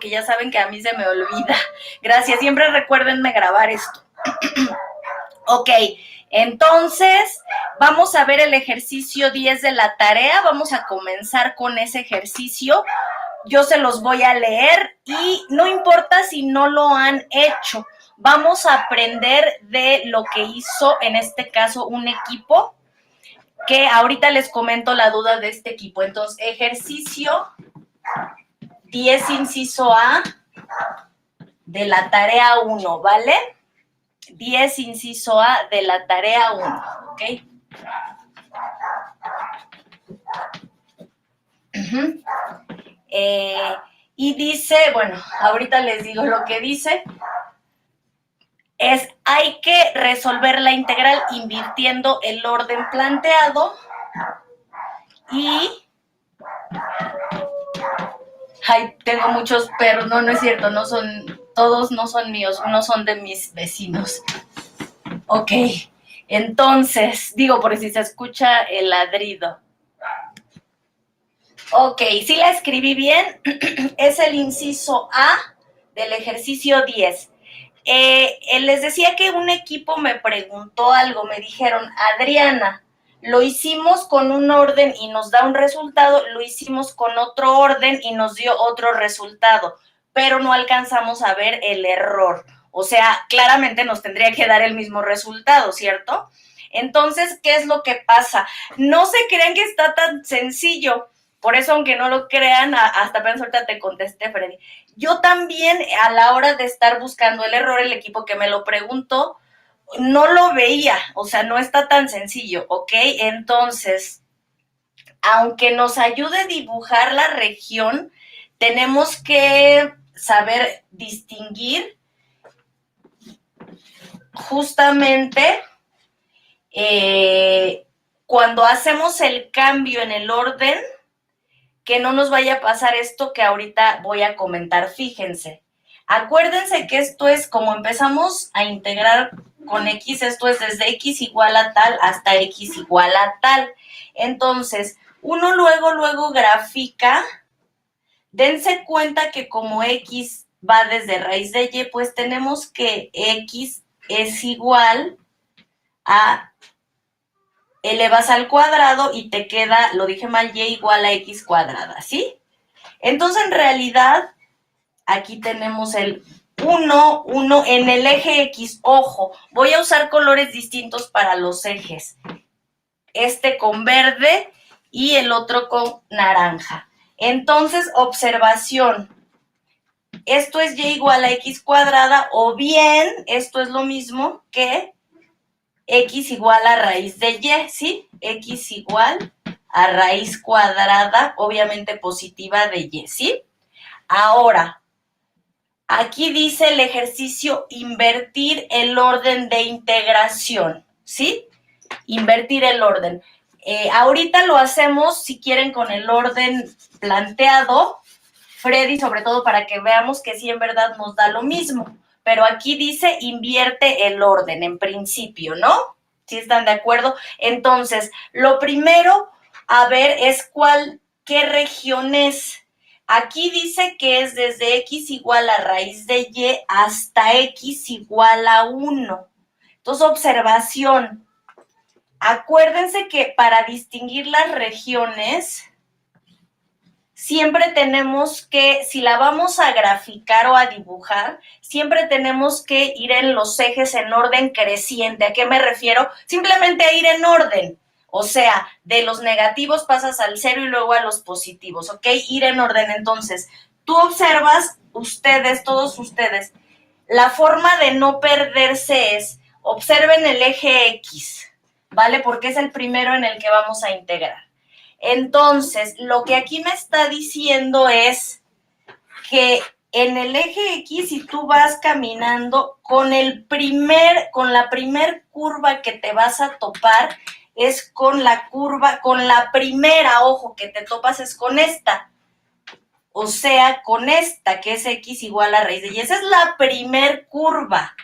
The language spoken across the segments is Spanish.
que ya saben que a mí se me olvida. Gracias, siempre recuérdenme grabar esto. Ok, entonces vamos a ver el ejercicio 10 de la tarea. Vamos a comenzar con ese ejercicio. Yo se los voy a leer y no importa si no lo han hecho. Vamos a aprender de lo que hizo, en este caso, un equipo, que ahorita les comento la duda de este equipo. Entonces, ejercicio 10, inciso A, de la tarea 1, ¿vale? 10, inciso A, de la tarea 1, ¿ok? Y dice, bueno, ahorita les digo lo que dice. Hay que resolver la integral invirtiendo el orden planteado y... Ay, tengo muchos perros. No, no es cierto, no son, todos no son míos, unos son de mis vecinos. Ok, entonces, digo, por si se escucha el ladrido. Ok, sí la escribí bien. Es el inciso A del ejercicio 10. Les decía que un equipo me preguntó algo, me dijeron, Adriana, lo hicimos con un orden y nos da un resultado, lo hicimos con otro orden y nos dio otro resultado, pero no alcanzamos a ver el error. O sea, claramente nos tendría que dar el mismo resultado, ¿cierto? Entonces, ¿qué es lo que pasa? No se crean que está tan sencillo. Por eso, aunque no lo crean, hasta apenas ahorita te contesté, Freddy. Yo también, a la hora de estar buscando el error, el equipo que me lo preguntó, no lo veía, o sea, no está tan sencillo, ¿ok? Entonces, aunque nos ayude a dibujar la región, tenemos que saber distinguir justamente cuando hacemos el cambio en el orden, que no nos vaya a pasar esto que ahorita voy a comentar. Fíjense, acuérdense que esto es como empezamos a integrar con X, esto es desde X igual a tal hasta X igual a tal. Entonces, uno luego grafica. Dense cuenta que como X va desde raíz de Y, pues tenemos que X es igual a elevas al cuadrado y te queda, lo dije mal, Y igual a X cuadrada, ¿sí? Entonces, en realidad, aquí tenemos el 1, 1 en el eje X. Ojo, voy a usar colores distintos para los ejes. Este con verde y el otro con naranja. Entonces, observación. Esto es Y igual a X cuadrada, o bien esto es lo mismo que X igual a raíz de Y, ¿sí? X igual a raíz cuadrada, obviamente positiva de Y, ¿sí? Ahora, aquí dice el ejercicio invertir el orden de integración, ¿sí? Invertir el orden. Ahorita lo hacemos, si quieren, con el orden planteado, Freddy, sobre todo para que veamos que sí en verdad nos da lo mismo. Pero aquí dice invierte el orden en principio, ¿no? ¿Sí están de acuerdo? Entonces, lo primero a ver es qué región es. Aquí dice que es desde X igual a raíz de Y hasta X igual a 1. Entonces, observación. Acuérdense que para distinguir las regiones, siempre tenemos que, si la vamos a graficar o a dibujar, siempre tenemos que ir en los ejes en orden creciente. ¿A qué me refiero? Simplemente a ir en orden. O sea, de los negativos pasas al 0 y luego a los positivos, ¿ok? Ir en orden. Entonces, tú observas, ustedes, todos ustedes, la forma de no perderse es, observen el eje X, ¿vale? Porque es el primero en el que vamos a integrar. Entonces, lo que aquí me está diciendo es que en el eje X, si tú vas caminando con la primer curva que te vas a topar, es con la primera, ojo, que te topas es con esta. O sea, con esta, que es X igual a raíz de Y. Esa es la primer curva,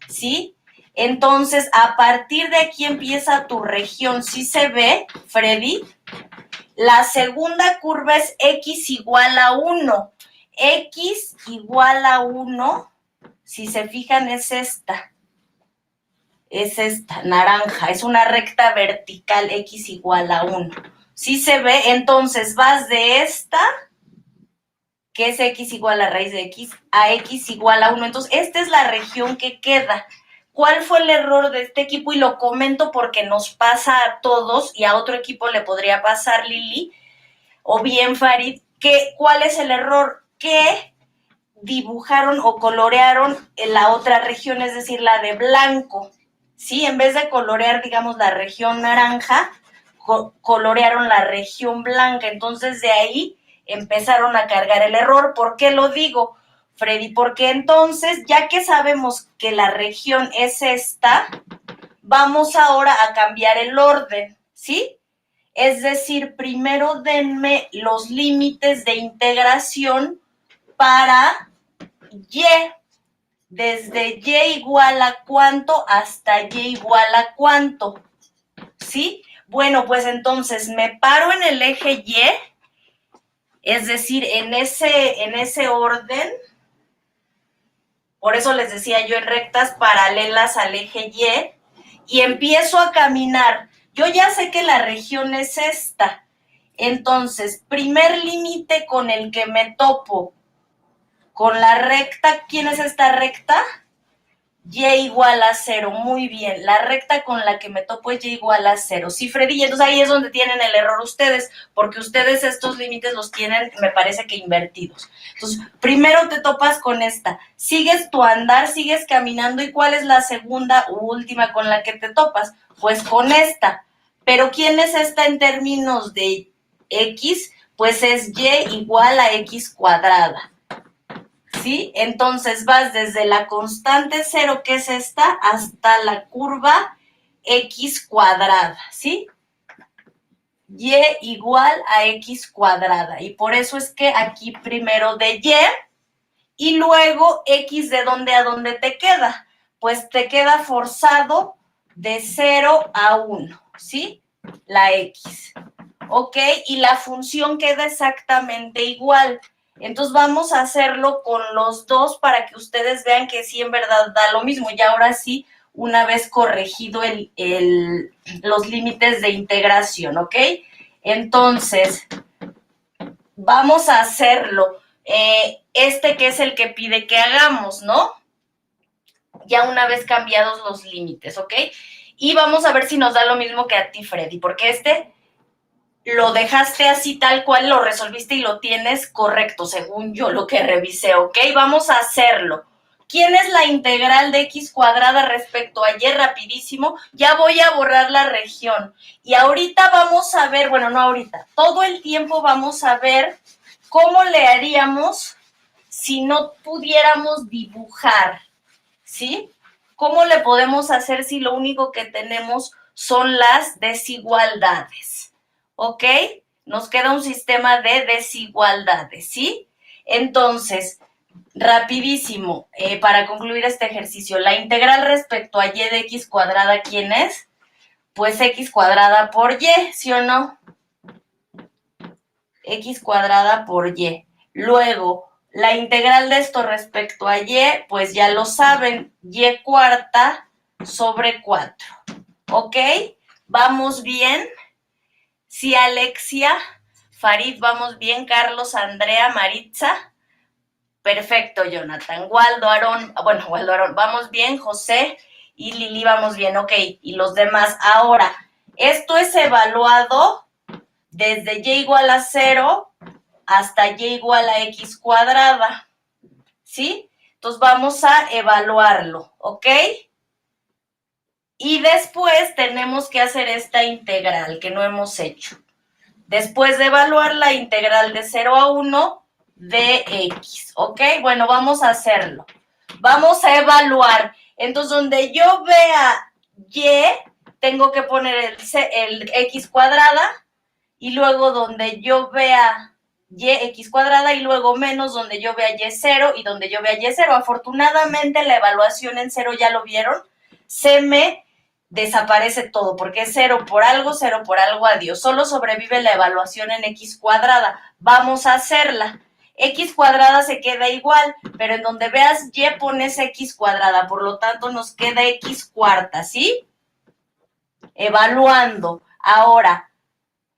¿sí? Entonces, a partir de aquí empieza tu región. ¿Sí se ve, Freddy? La segunda curva es X igual a 1. X igual a 1, si se fijan, es esta, naranja, es una recta vertical, X igual a 1. ¿Sí se ve? Entonces vas de esta, que es X igual a raíz de X, a X igual a 1. Entonces, esta es la región que queda. ¿Cuál fue el error de este equipo? Y lo comento porque nos pasa a todos y a otro equipo le podría pasar, Lili, o bien Farid, ¿cuál es el error? Que dibujaron o colorearon en la otra región, es decir, la de blanco, ¿sí? En vez de colorear, digamos, la región naranja, colorearon la región blanca. Entonces, de ahí empezaron a cargar el error. ¿Por qué lo digo, Freddy? Porque entonces, ya que sabemos que la región es esta, vamos ahora a cambiar el orden, ¿sí? Es decir, primero denme los límites de integración para y, desde y igual a cuánto hasta y igual a cuánto, ¿sí? Bueno, pues entonces me paro en el eje Y, es decir, en ese orden, por eso les decía yo en rectas paralelas al eje Y empiezo a caminar. Yo ya sé que la región es esta, entonces, primer límite con el que me topo, con la recta, ¿quién es esta recta? Y igual a 0, muy bien. La recta con la que me topo es Y igual a 0. Sí, Freddy, y entonces ahí es donde tienen el error ustedes, porque ustedes estos límites los tienen, me parece que invertidos. Entonces, primero te topas con esta, sigues tu andar, sigues caminando, ¿y cuál es la segunda u última con la que te topas? Pues con esta. Pero ¿quién es esta en términos de X? Pues es Y igual a X cuadrada. ¿Sí? Entonces vas desde la constante 0, que es esta, hasta la curva X cuadrada, ¿sí? Y igual a X cuadrada. Y por eso es que aquí primero de y luego X de dónde a dónde te queda. Pues te queda forzado de 0 a 1, ¿sí? La X. ¿Ok? Y la función queda exactamente igual. Entonces vamos a hacerlo con los dos para que ustedes vean que sí en verdad da lo mismo. Y ahora sí, una vez corregido los límites de integración, ¿ok? Entonces, vamos a hacerlo. Este que es el que pide que hagamos, ¿no? Ya una vez cambiados los límites, ¿ok? Y vamos a ver si nos da lo mismo que a ti, Freddy, porque lo dejaste así tal cual, lo resolviste y lo tienes correcto, según yo lo que revisé, ¿ok? Vamos a hacerlo. ¿Quién es la integral de X cuadrada respecto a Y? Rapidísimo. Ya voy a borrar la región. Y ahorita vamos a ver, bueno, no ahorita, todo el tiempo vamos a ver cómo le haríamos si no pudiéramos dibujar, ¿sí? ¿Cómo le podemos hacer si lo único que tenemos son las desigualdades? ¿Ok? Nos queda un sistema de desigualdades, ¿sí? Entonces, rapidísimo, para concluir este ejercicio, la integral respecto a y de x cuadrada, ¿quién es? Pues x cuadrada por y, ¿sí o no? X cuadrada por y. Luego, la integral de esto respecto a y, pues ya lo saben, y cuarta sobre 4. ¿Ok? ¿Vamos bien? Sí, Alexia, Farid, vamos bien, Carlos, Andrea, Maritza. Perfecto, Jonathan. Waldo, Aarón, vamos bien, José y Lili, vamos bien, ok. Y los demás. Ahora, esto es evaluado desde y igual a 0 hasta y igual a x cuadrada, ¿sí? Entonces vamos a evaluarlo, ¿ok? Y después tenemos que hacer esta integral que no hemos hecho. Después de evaluar la integral de 0 a 1 de x, ¿ok? Bueno, vamos a hacerlo. Vamos a evaluar. Entonces, donde yo vea y, tengo que poner el x cuadrada, y luego donde yo vea y x cuadrada, y luego menos donde yo vea y 0 y donde yo vea y 0. Afortunadamente, la evaluación en 0, ya lo vieron, se me desaparece todo, porque es 0 por algo, adiós. Solo sobrevive la evaluación en x cuadrada. Vamos a hacerla. X cuadrada se queda igual, pero en donde veas Y pones X cuadrada, por lo tanto nos queda X cuarta, ¿sí? Evaluando. Ahora,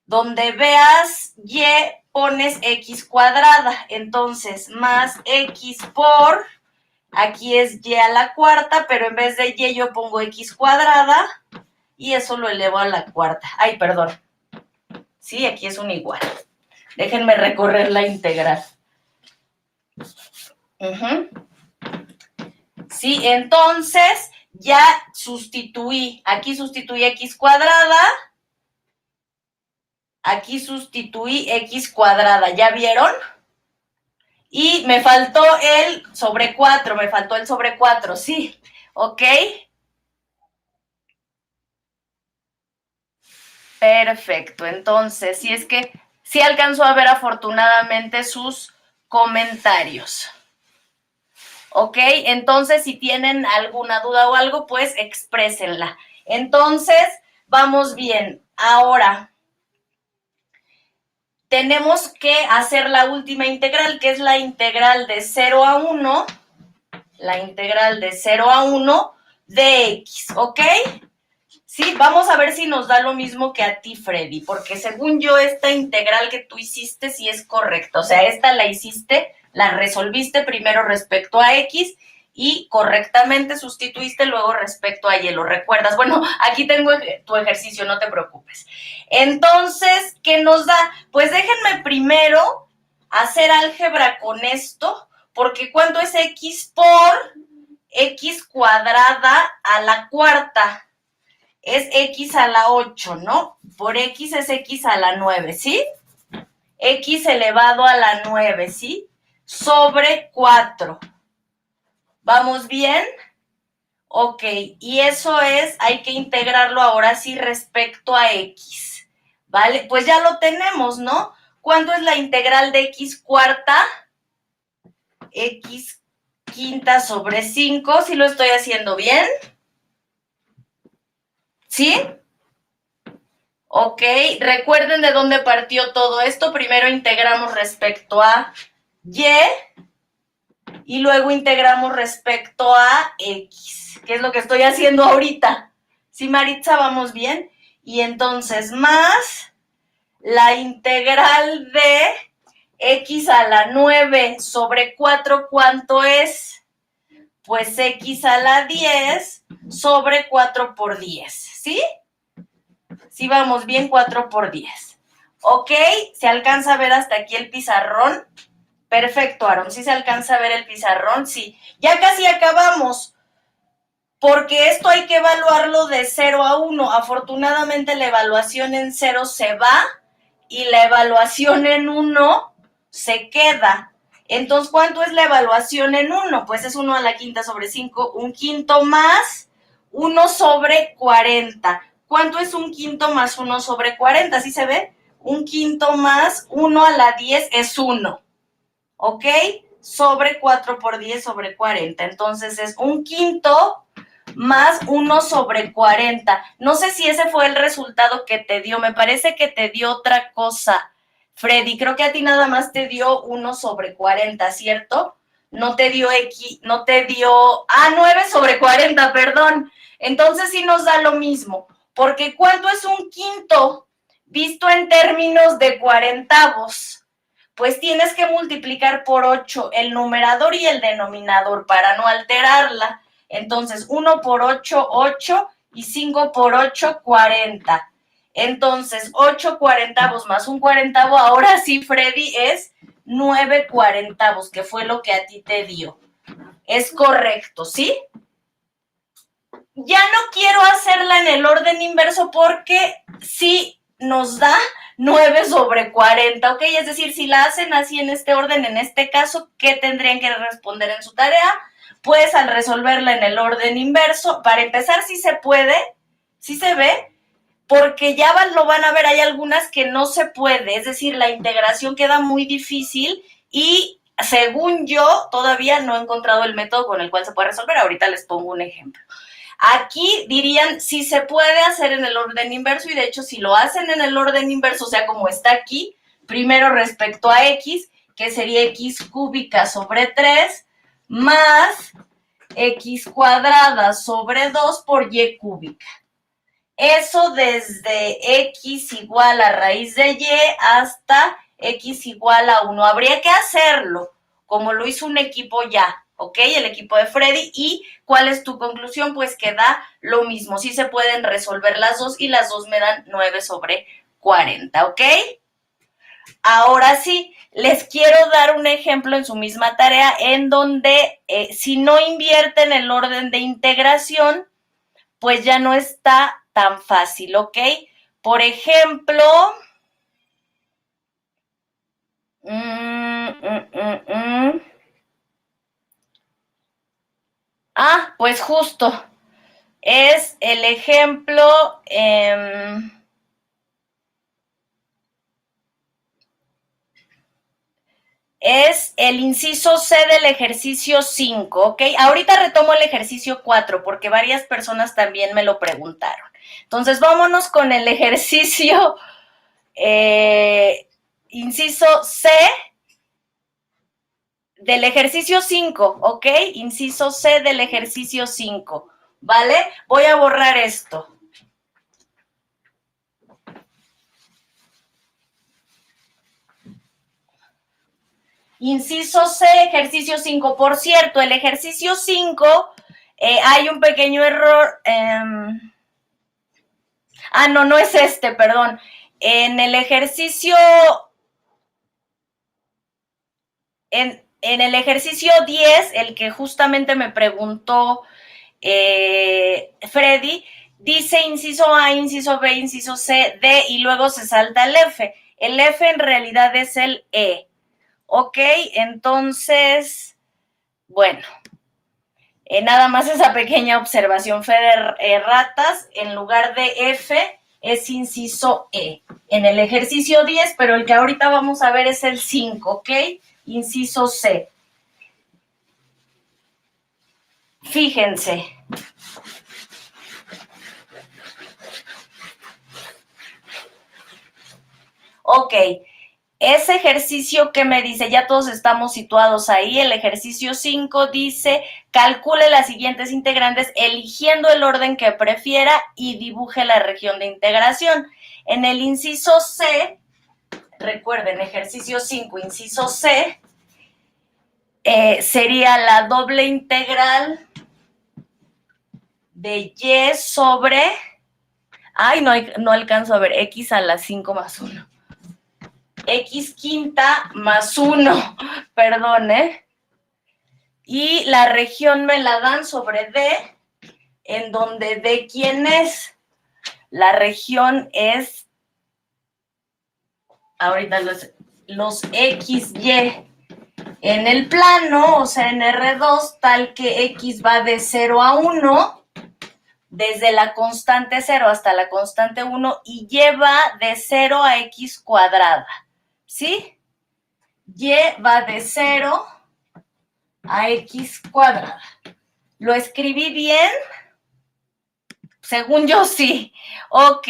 donde veas Y pones X cuadrada, entonces más X por, aquí es Y a la cuarta, pero en vez de Y yo pongo X cuadrada y eso lo elevo a la cuarta. Ay, perdón. Sí, aquí es un igual. Déjenme recorrer la integral. Sí, entonces ya sustituí. Aquí sustituí X cuadrada. Aquí sustituí X cuadrada. ¿Ya vieron? Y me faltó el sobre 4. Me faltó el sobre 4, sí. ¿Ok? Perfecto. Entonces, si es que sí alcanzó a ver afortunadamente sus comentarios. ¿Ok? Entonces, si tienen alguna duda o algo, pues exprésenla. Entonces, vamos bien. Ahora, tenemos que hacer la última integral, que es la integral de 0 a 1, la integral de 0 a 1 de X, ¿ok? Sí, vamos a ver si nos da lo mismo que a ti, Freddy, porque según yo esta integral que tú hiciste sí es correcta, o sea, esta la hiciste, la resolviste primero respecto a X y correctamente sustituiste luego respecto a Y, ¿lo recuerdas? Bueno, aquí tengo tu ejercicio, no te preocupes. Entonces, ¿qué nos da? Pues déjenme primero hacer álgebra con esto, porque ¿cuánto es X por X cuadrada a la cuarta? Es X a la 8, ¿no? Por X es X a la 9, ¿sí? X elevado a la 9, ¿sí? Sobre 4. ¿Vamos bien? Ok, y eso es, hay que integrarlo ahora sí respecto a X, ¿vale? Pues ya lo tenemos, ¿no? ¿Cuánto es la integral de X cuarta? X quinta sobre 5, ¿sí lo estoy haciendo bien? ¿Sí? Ok, recuerden de dónde partió todo esto. Primero integramos respecto a Y y luego integramos respecto a X, que es lo que estoy haciendo ahorita. ¿Sí, Maritza? ¿Vamos bien? Y entonces más la integral de X a la 9 sobre 4, ¿cuánto es? Pues X a la 10 sobre 4 por 10, ¿sí? Sí, vamos bien, 4 por 10. ¿Ok? ¿Se alcanza a ver hasta aquí el pizarrón? Perfecto, Aaron. ¿Sí se alcanza a ver el pizarrón? Sí. Ya casi acabamos, porque esto hay que evaluarlo de 0 a 1. Afortunadamente la evaluación en 0 se va y la evaluación en 1 se queda. Entonces, ¿cuánto es la evaluación en 1? Pues es 1 a la quinta sobre 5, un quinto más 1 sobre 40. ¿Cuánto es un quinto más 1 sobre 40? ¿Sí se ve? Un quinto más 1 a la 10 es 1. ¿Ok? Sobre 4 por 10 sobre 40. Entonces es un quinto más 1 sobre 40. No sé si ese fue el resultado que te dio. Me parece que te dio otra cosa, Freddy. Creo que a ti nada más te dio 1 sobre 40, ¿cierto? No te dio X, no te dio... 9 sobre 40, perdón. Entonces sí nos da lo mismo. Porque ¿cuánto es un quinto visto en términos de cuarentavos? Pues tienes que multiplicar por 8 el numerador y el denominador para no alterarla. Entonces, 1 por 8, 8 y 5 por 8, 40. Entonces, 8 cuarentavos más un cuarentavo, ahora sí, Freddy, es 9 cuarentavos, que fue lo que a ti te dio. Es correcto, ¿sí? Ya no quiero hacerla en el orden inverso porque sí nos da 9 sobre 40, ¿ok? Es decir, si la hacen así en este orden, en este caso, ¿qué tendrían que responder en su tarea? Pues al resolverla en el orden inverso, para empezar, sí se puede, sí se ve, porque ya lo van a ver, hay algunas que no se puede, es decir, la integración queda muy difícil y según yo todavía no he encontrado el método con el cual se puede resolver. Ahorita les pongo un ejemplo. Aquí dirían si se puede hacer en el orden inverso y de hecho si lo hacen en el orden inverso, o sea, como está aquí, primero respecto a X que sería x cúbica sobre 3 más x cuadrada sobre 2 por y cúbica. Eso desde x igual a raíz de y hasta x igual a 1. Habría que hacerlo como lo hizo un equipo ya, ¿ok? El equipo de Freddy. ¿Y cuál es tu conclusión? Pues que da lo mismo. Sí se pueden resolver las dos y las dos me dan 9 sobre 40, ¿ok? Ahora sí, les quiero dar un ejemplo en su misma tarea en donde si no invierten el orden de integración, pues ya no está tan fácil, ¿ok? Por ejemplo, pues justo, es el ejemplo, es el inciso C del ejercicio 5, ¿ok? Ahorita retomo el ejercicio 4 porque varias personas también me lo preguntaron. Entonces, vámonos con el ejercicio inciso C del ejercicio 5, ¿ok? Inciso C del ejercicio 5, ¿vale? Voy a borrar esto. Inciso C, ejercicio 5. Por cierto, el ejercicio 5, hay un pequeño error. No es este, perdón. En el ejercicio, en el ejercicio 10, el que justamente me preguntó Freddy, dice inciso A, inciso B, inciso C, D y luego se salta el F. El F en realidad es el E. ¿Ok? Entonces, bueno, nada más esa pequeña observación, Fede Ratas, en lugar de F es inciso E. En el ejercicio 10, pero el que ahorita vamos a ver es el 5, ¿ok? Inciso C. Fíjense. Ok, ese ejercicio que me dice, ya todos estamos situados ahí, el ejercicio 5 dice, calcule las siguientes integrantes eligiendo el orden que prefiera y dibuje la región de integración. En el inciso C, recuerden, ejercicio 5, inciso C, sería la doble integral de y sobre, no alcanzo a ver, x a la 5 más 1. X quinta más 1, perdón, y la región me la dan sobre D, en donde D, ¿quién es? La región es, ahorita los XY en el plano, o sea, en R2, tal que X va de 0 a 1, desde la constante 0 hasta la constante 1, y Y va de 0 a X cuadrada, ¿sí? Y va de 0 a X cuadrada. ¿Lo escribí bien? Según yo sí. Ok.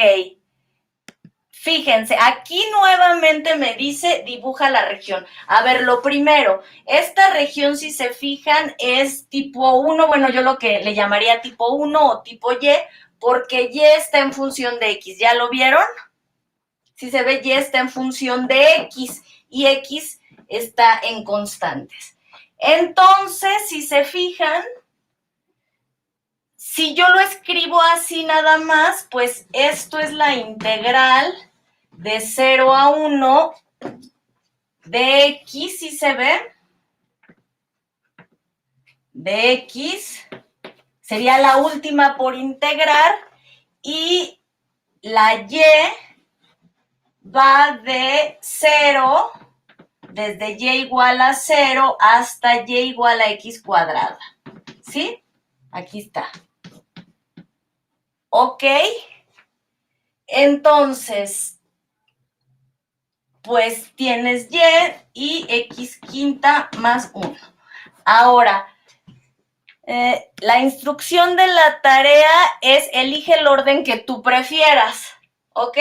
Fíjense, aquí nuevamente me dice dibuja la región. A ver, lo primero, esta región, si se fijan, es tipo 1, bueno, yo lo que le llamaría tipo 1 o tipo Y, porque Y está en función de X. ¿Ya lo vieron? Si se ve, Y está en función de X y X está en constantes. Entonces, si se fijan, si yo lo escribo así nada más, pues esto es la integral de 0 a 1 de X, ¿sí se ve? De X, sería la última por integrar, y la Y va de 0, desde Y igual a 0 hasta Y igual a X cuadrada, ¿sí? Aquí está. ¿Ok? Entonces, pues tienes Y X quinta más 1. Ahora, la instrucción de la tarea es elige el orden que tú prefieras, ¿ok?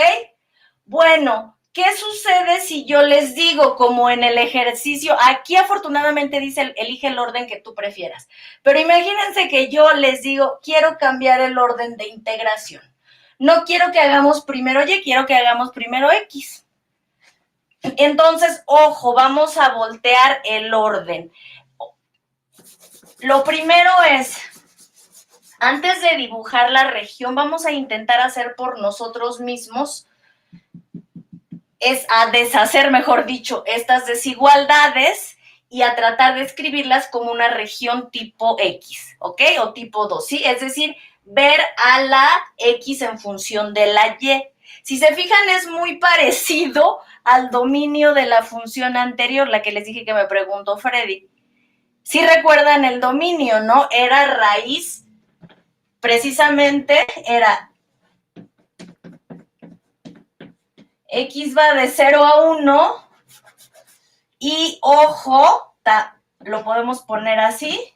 Bueno, ¿Qué sucede si yo les digo, como en el ejercicio, aquí afortunadamente dice, elige el orden que tú prefieras, pero imagínense que yo les digo, quiero cambiar el orden de integración. No quiero que hagamos primero Y, quiero que hagamos primero X. Entonces, ojo, vamos a voltear el orden. Lo primero es, antes de dibujar la región, vamos a intentar hacer por nosotros mismos, es a deshacer, mejor dicho, estas desigualdades y a tratar de escribirlas como una región tipo X, ¿ok? O tipo 2, ¿sí? Es decir, ver a la X en función de la Y. Si se fijan, es muy parecido al dominio de la función anterior, la que les dije que me preguntó Freddy. Si recuerdan el dominio, ¿no? Era raíz, precisamente era X va de 0 a 1 y, ojo, lo podemos poner así,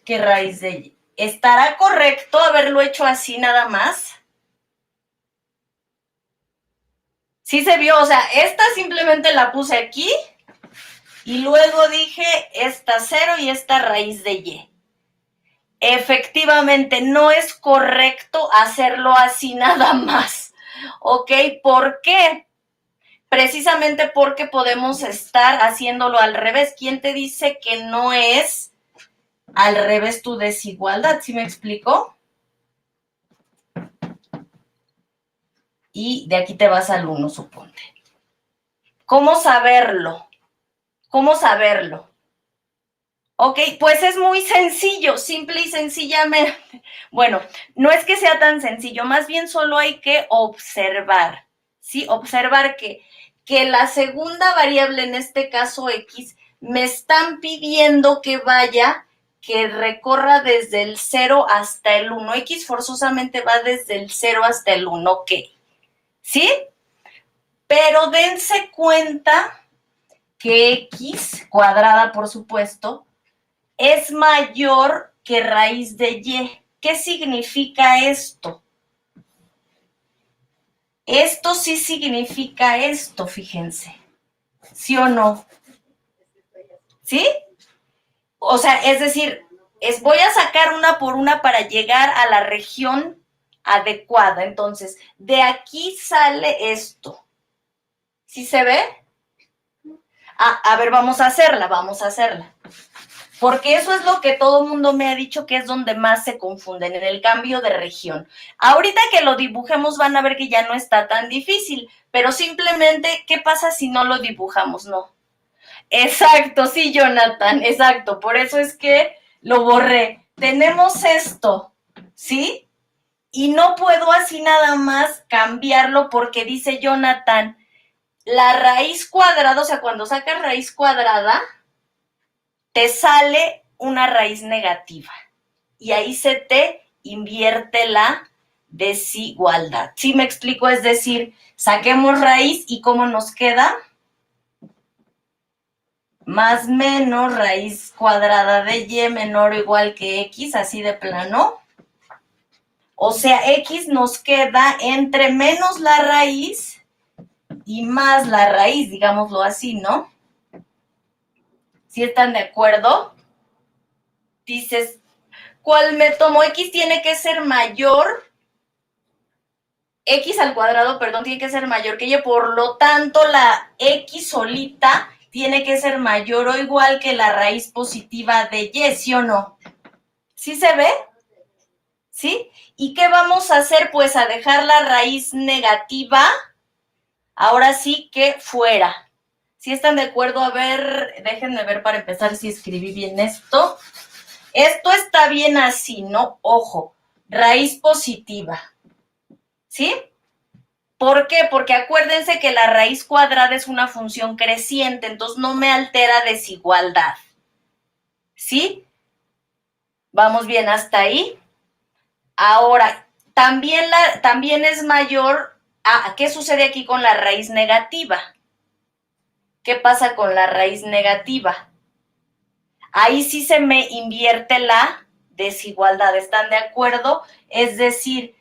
que raíz de Y. ¿Estará correcto haberlo hecho así nada más? ¿Sí se vio? O sea, esta simplemente la puse aquí y luego dije esta 0 y esta raíz de Y. Efectivamente, no es correcto hacerlo así nada más. ¿Ok? ¿Por qué? Precisamente porque podemos estar haciéndolo al revés. ¿Quién te dice que no es al revés tu desigualdad? ¿Sí me explico? Y de aquí te vas al 1, suponte. ¿Cómo saberlo? ¿Cómo saberlo? Ok, pues es muy sencillo, simple y sencillamente. Bueno, no es que sea tan sencillo, más bien solo hay que observar, ¿sí? Observar que la segunda variable, en este caso X, me están pidiendo que vaya, que recorra desde el 0 hasta el 1. X forzosamente va desde el 0 hasta el 1, ok. ¿Sí? Pero dense cuenta que X, cuadrada por supuesto, es mayor que raíz de Y. ¿Qué significa esto? Esto sí significa esto, fíjense. ¿Sí o no? ¿Sí? O sea, es decir, voy a sacar una por una para llegar a la región adecuada. Entonces, de aquí sale esto. ¿Sí se ve? A ver, vamos a hacerla, vamos a hacerla. Porque eso es lo que todo el mundo me ha dicho que es donde más se confunden, en el cambio de región. Ahorita que lo dibujemos van a ver que ya no está tan difícil, pero simplemente, ¿qué pasa si no lo dibujamos? No. Exacto, sí, Jonathan, exacto. Por eso es que lo borré. Tenemos esto, ¿sí? Y no puedo así nada más cambiarlo porque dice Jonathan, la raíz cuadrada, o sea, cuando sacas raíz cuadrada, te sale una raíz negativa y ahí se te invierte la desigualdad. ¿Sí me explico? Es decir, saquemos raíz y ¿cómo nos queda? Más menos raíz cuadrada de Y menor o igual que X, así de plano. O sea, X nos queda entre menos la raíz y más la raíz, digámoslo así, ¿no? ¿Sí están de acuerdo? Dices, ¿cuál me tomo? X tiene que ser mayor, X al cuadrado, perdón, tiene que ser mayor que Y, por lo tanto, la X solita tiene que ser mayor o igual que la raíz positiva de Y, ¿sí o no? ¿Sí se ve? ¿Sí? ¿Y qué vamos a hacer? Pues a dejar la raíz negativa, ahora sí que fuera. ¿Sí están de acuerdo? A ver, déjenme ver para empezar si escribí bien esto. Esto está bien así, ¿no? Ojo, raíz positiva. ¿Sí? ¿Por qué? Porque acuérdense que la raíz cuadrada es una función creciente, entonces no me altera desigualdad. ¿Sí? ¿Vamos bien hasta ahí? Ahora, también es mayor. ¿Qué sucede aquí con la raíz negativa? ¿Qué pasa con la raíz negativa? Ahí sí se me invierte la desigualdad, ¿están de acuerdo? Es decir,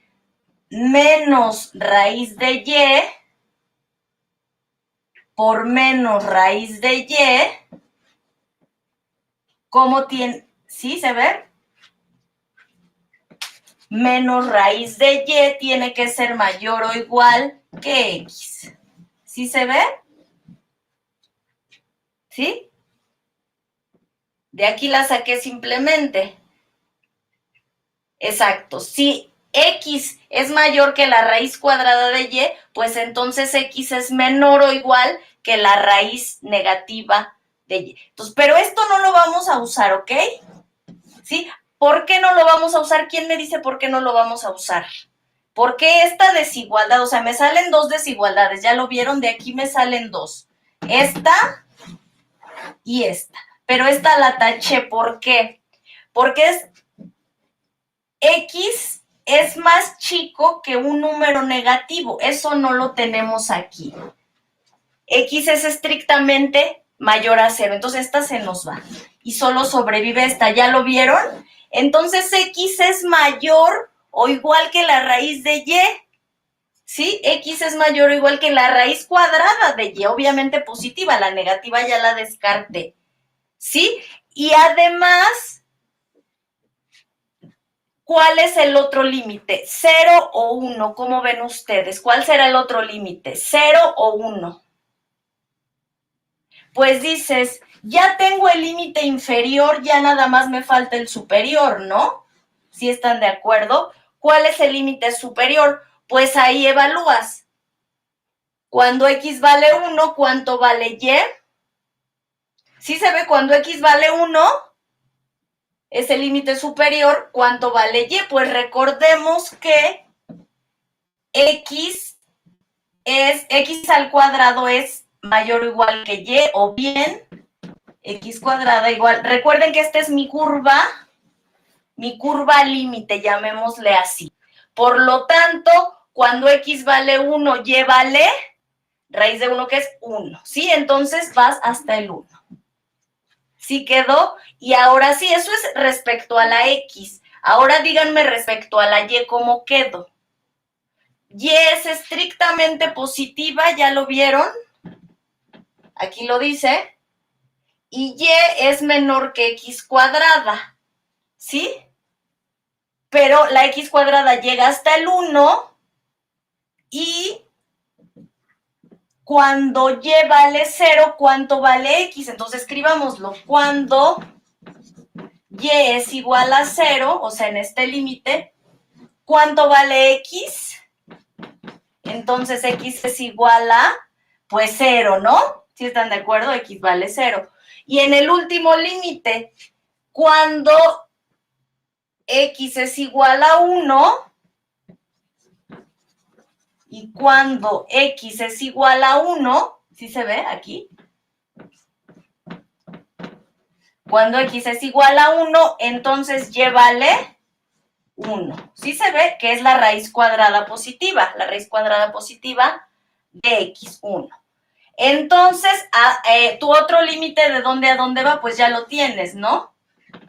menos raíz de y por menos raíz de y, ¿cómo tiene? ¿Sí se ve? Menos raíz de y tiene que ser mayor o igual que x. ¿Sí se ve? ¿Sí? De aquí la saqué simplemente. Exacto. Si x es mayor que la raíz cuadrada de y, pues entonces x es menor o igual que la raíz negativa de y. Entonces, pero esto no lo vamos a usar, ¿ok? ¿Sí? ¿Por qué no lo vamos a usar? ¿Quién me dice por qué no lo vamos a usar? Porque esta desigualdad, o sea, me salen dos desigualdades, ya lo vieron, de aquí me salen dos. Esta y esta. Pero esta la taché, ¿por qué? Porque es x es más chico que un número negativo. Eso no lo tenemos aquí. X es estrictamente mayor a 0. Entonces esta se nos va. Y solo sobrevive esta. ¿Ya lo vieron? Entonces x es mayor o igual que la raíz de y. ¿Sí? X es mayor o igual que la raíz cuadrada de y. Obviamente positiva. La negativa ya la descarté. ¿Sí? Y además, ¿cuál es el otro límite? ¿0 o 1? ¿Cómo ven ustedes? ¿Cuál será el otro límite? ¿0 o 1? Pues dices, ya tengo el límite inferior, ya nada más me falta el superior, ¿no? ¿Sí están de acuerdo? ¿Cuál es el límite superior? Pues ahí evalúas. Cuando x vale 1, ¿cuánto vale y? ¿Sí se ve cuando x vale 1? Es el límite superior, ¿cuánto vale y? Pues recordemos que x al cuadrado es mayor o igual que y, o bien x cuadrada igual. Recuerden que esta es mi curva límite, llamémosle así. Por lo tanto, cuando x vale 1, y vale raíz de 1, que es 1, ¿sí? Entonces vas hasta el 1. ¿Sí quedó? Y ahora sí, eso es respecto a la x. Ahora díganme respecto a la y, ¿cómo quedó? Y es estrictamente positiva, ¿ya lo vieron? Aquí lo dice. Y y es menor que x cuadrada, ¿sí? Pero la x cuadrada llega hasta el 1 y cuando y vale 0, ¿cuánto vale x? Entonces escribámoslo. Cuando y es igual a 0, o sea, en este límite, ¿cuánto vale x? Entonces x es igual a, pues 0, ¿no? ¿Sí están de acuerdo? X vale 0. Y en el último límite, cuando x es igual a 1 y cuando x es igual a 1, ¿sí se ve aquí? Cuando x es igual a 1, entonces y vale 1. ¿Sí se ve? Que es la raíz cuadrada positiva, la raíz cuadrada positiva de x1. Entonces, tu otro límite de dónde a dónde va, pues ya lo tienes, ¿no?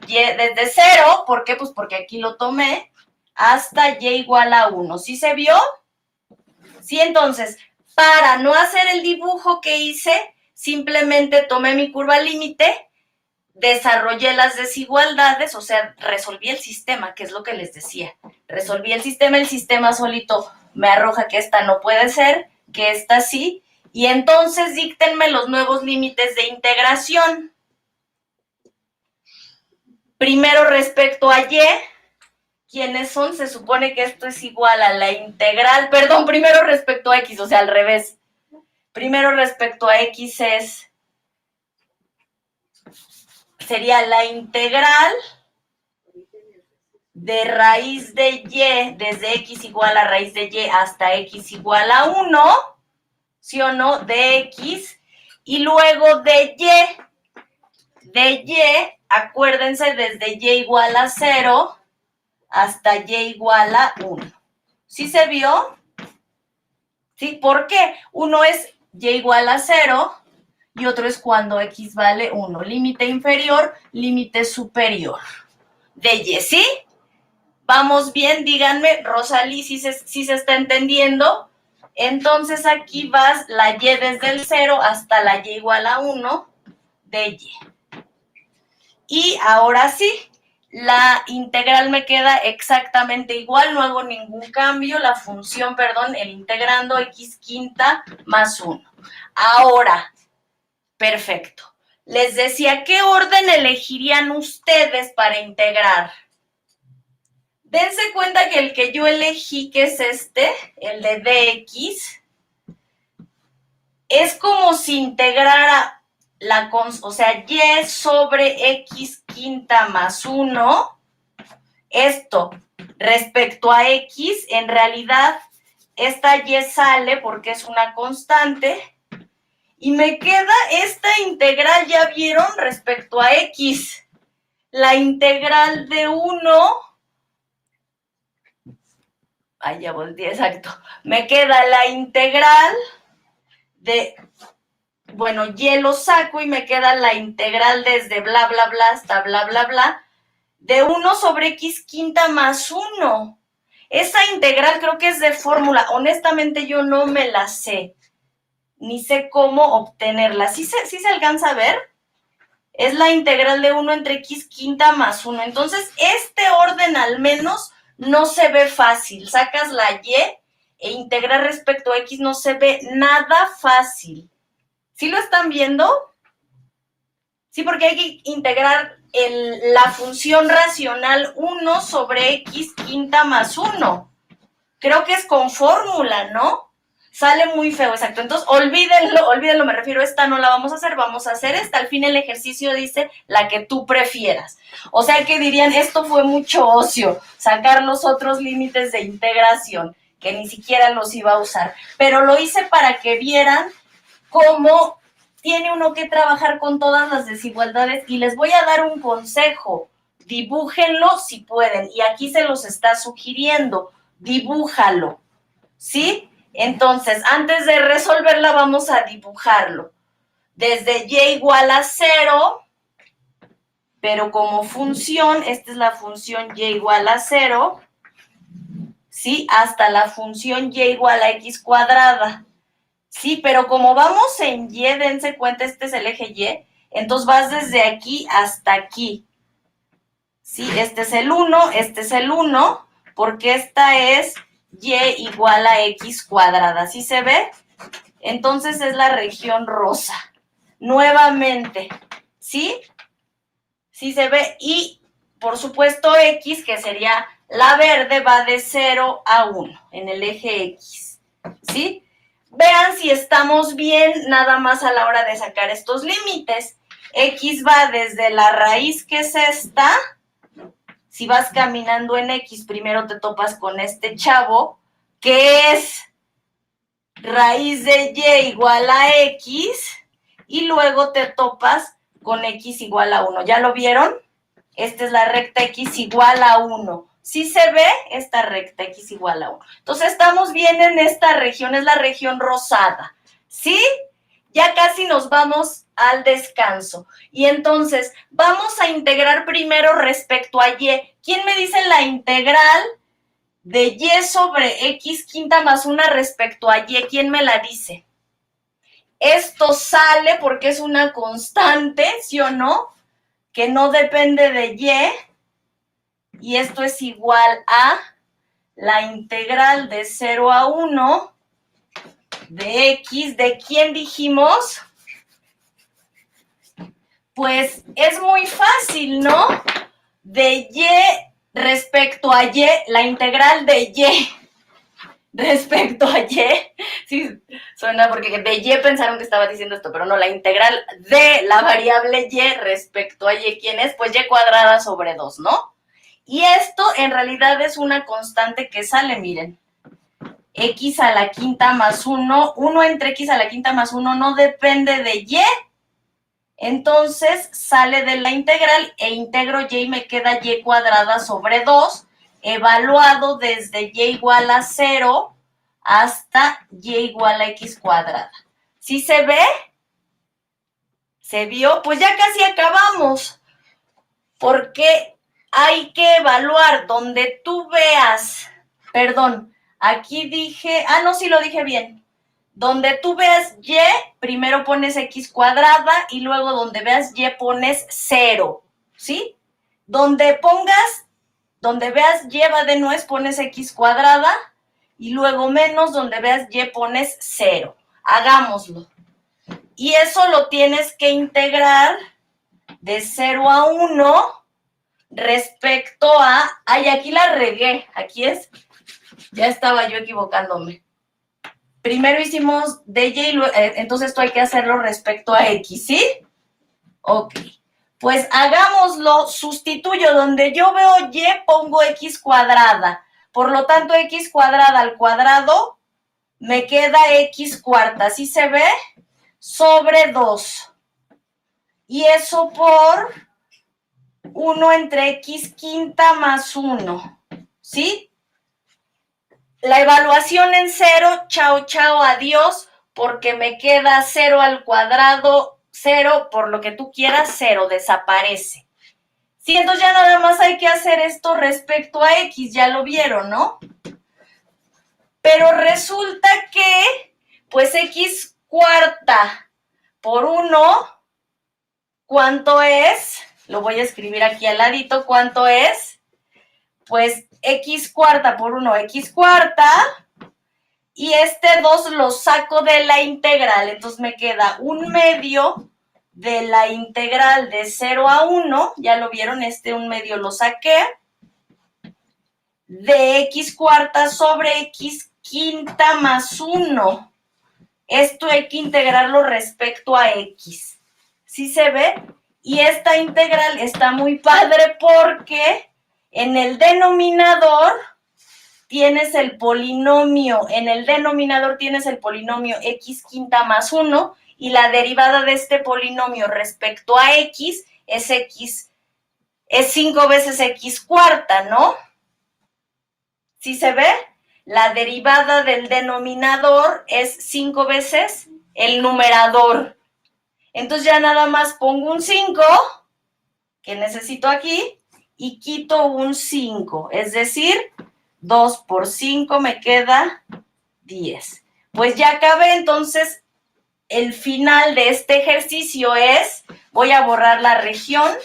Y desde 0, ¿por qué? Pues porque aquí lo tomé, hasta y igual a 1. ¿Sí se vio? Sí, entonces, para no hacer el dibujo que hice, simplemente tomé mi curva límite, desarrollé las desigualdades, o sea, resolví el sistema, que es lo que les decía. Resolví el sistema solito me arroja que esta no puede ser, que esta sí, y entonces díctenme los nuevos límites de integración. Primero respecto a y, ¿quiénes son? Se supone que esto es igual a la integral, perdón, primero respecto a x, o sea, al revés. Primero respecto a x sería la integral de raíz de y desde x igual a raíz de y hasta x igual a 1, ¿sí o no? De x, y luego de y, acuérdense, desde y igual a 0 hasta y igual a 1. ¿Sí se vio? ¿Sí? ¿Por qué? Uno es y igual a 0 y otro es cuando x vale 1. Límite inferior, límite superior de y, ¿sí? ¿Vamos bien? Díganme, Rosalí, si se está entendiendo. Entonces aquí vas la y desde el 0 hasta la y igual a 1 de y. Y ahora sí, la integral me queda exactamente igual, no hago ningún cambio, la función, perdón, el integrando x quinta más 1. Ahora, perfecto. Les decía, ¿qué orden elegirían ustedes para integrar? Dense cuenta que el que yo elegí, que es este, el de dx, es como si integrara o sea, y sobre x quinta más 1, esto respecto a x, en realidad esta y sale porque es una constante, y me queda esta integral, ¿ya vieron? Respecto a x, la integral de 1, ahí ya volteé, exacto, me queda la integral de, bueno, y lo saco y me queda la integral desde bla, bla, bla hasta bla, bla, bla, de 1 sobre x quinta más 1. Esa integral creo que es de fórmula. Honestamente yo no me la sé, ni sé cómo obtenerla. ¿Sí se alcanza a ver? Es la integral de 1 entre x quinta más 1. Entonces, este orden al menos no se ve fácil. Sacas la y e integrar respecto a x no se ve nada fácil. ¿Sí lo están viendo? Sí, porque hay que integrar la función racional 1 sobre x quinta más 1. Creo que es con fórmula, ¿no? Sale muy feo, exacto. Entonces, olvídenlo, me refiero, esta no la vamos a hacer, vamos a hacer esta. Al fin el ejercicio dice la que tú prefieras. O sea que dirían, esto fue mucho ocio, sacar los otros límites de integración, que ni siquiera los iba a usar. Pero lo hice para que vieran cómo tiene uno que trabajar con todas las desigualdades, y les voy a dar un consejo. Dibújenlo si pueden, y aquí se los está sugiriendo. Dibújalo, ¿sí? Entonces, antes de resolverla, vamos a dibujarlo. Desde y igual a 0, pero como función, esta es la función y igual a 0, ¿sí? Hasta la función y igual a x cuadrada. Sí, pero como vamos en y, dense cuenta, este es el eje y, entonces vas desde aquí hasta aquí. Sí, este es el 1, porque esta es y igual a x cuadrada. ¿Sí se ve? Entonces es la región rosa. Nuevamente, ¿sí? Sí se ve. Y, por supuesto, x, que sería la verde, va de 0 a 1 en el eje x. ¿Sí? Vean si estamos bien nada más a la hora de sacar estos límites. X va desde la raíz, que es esta. Si vas caminando en X, primero te topas con este chavo, que es raíz de Y igual a X, y luego te topas con X igual a 1. ¿Ya lo vieron? Esta es la recta X igual a 1. ¿Sí se ve? Esta recta X igual a 1. Entonces, estamos bien en esta región, es la región rosada. ¿Sí? Ya casi nos vamos al descanso. Y entonces, vamos a integrar primero respecto a Y. ¿Quién me dice la integral de Y sobre X quinta más 1 respecto a Y? ¿Quién me la dice? Esto sale porque es una constante, ¿sí o no? Que no depende de Y esto es igual a la integral de 0 a 1 de X. ¿De quién dijimos? Pues es muy fácil, ¿no? De Y respecto a Y, la integral de Y respecto a Y, sí, suena porque de Y pensaron que estaba diciendo esto, pero no, la integral de la variable Y respecto a Y, ¿quién es? Pues Y cuadrada sobre 2, ¿no? Y esto en realidad es una constante que sale, miren, X a la quinta más 1, 1 entre X a la quinta más 1 no depende de Y. Entonces sale de la integral e integro Y y me queda Y cuadrada sobre 2, evaluado desde Y igual a 0 hasta Y igual a X cuadrada. ¿Sí se ve? ¿Se vio? Pues ya casi acabamos. Porque hay que evaluar donde tú veas, perdón, aquí dije, no, sí lo dije bien. Donde tú veas y, primero pones x cuadrada y luego donde veas y pones 0, ¿sí? Donde veas y va de nuez pones x cuadrada y luego menos donde veas y pones 0. Hagámoslo. Y eso lo tienes que integrar de 0 a 1 respecto a... Ay, aquí la regué. Aquí es... Ya estaba yo equivocándome. Primero hicimos dy, entonces esto hay que hacerlo respecto a x, ¿sí? Ok. Pues hagámoslo, sustituyo. Donde yo veo y, pongo x cuadrada. Por lo tanto, x cuadrada al cuadrado me queda x cuarta. ¿Sí se ve? Sobre 2. Y eso por 1 entre x quinta más 1. ¿Sí? La evaluación en 0, chao, chao, adiós, porque me queda 0 al cuadrado, 0, por lo que tú quieras, 0, desaparece. Sí, entonces ya nada más hay que hacer esto respecto a x, ya lo vieron, ¿no? Pero resulta que, pues x cuarta por 1, ¿cuánto es? Lo voy a escribir aquí al ladito, ¿cuánto es? Pues x cuarta por 1, x cuarta, y este 2 lo saco de la integral, entonces me queda 1/2 de la integral de 0 a 1, ya lo vieron, 1/2 lo saqué, de x cuarta sobre x quinta más 1. Esto hay que integrarlo respecto a x. ¿Sí se ve? Y esta integral está muy padre porque en el denominador tienes el polinomio, x quinta más 1 y la derivada de este polinomio respecto a x es 5 veces x cuarta, ¿no? ¿Sí se ve? La derivada del denominador es 5 veces el numerador. Entonces ya nada más pongo un 5, que necesito aquí, y quito un 5, es decir, 2 por 5 me queda 10. Pues ya acabé, entonces el final de este ejercicio es, voy a borrar la región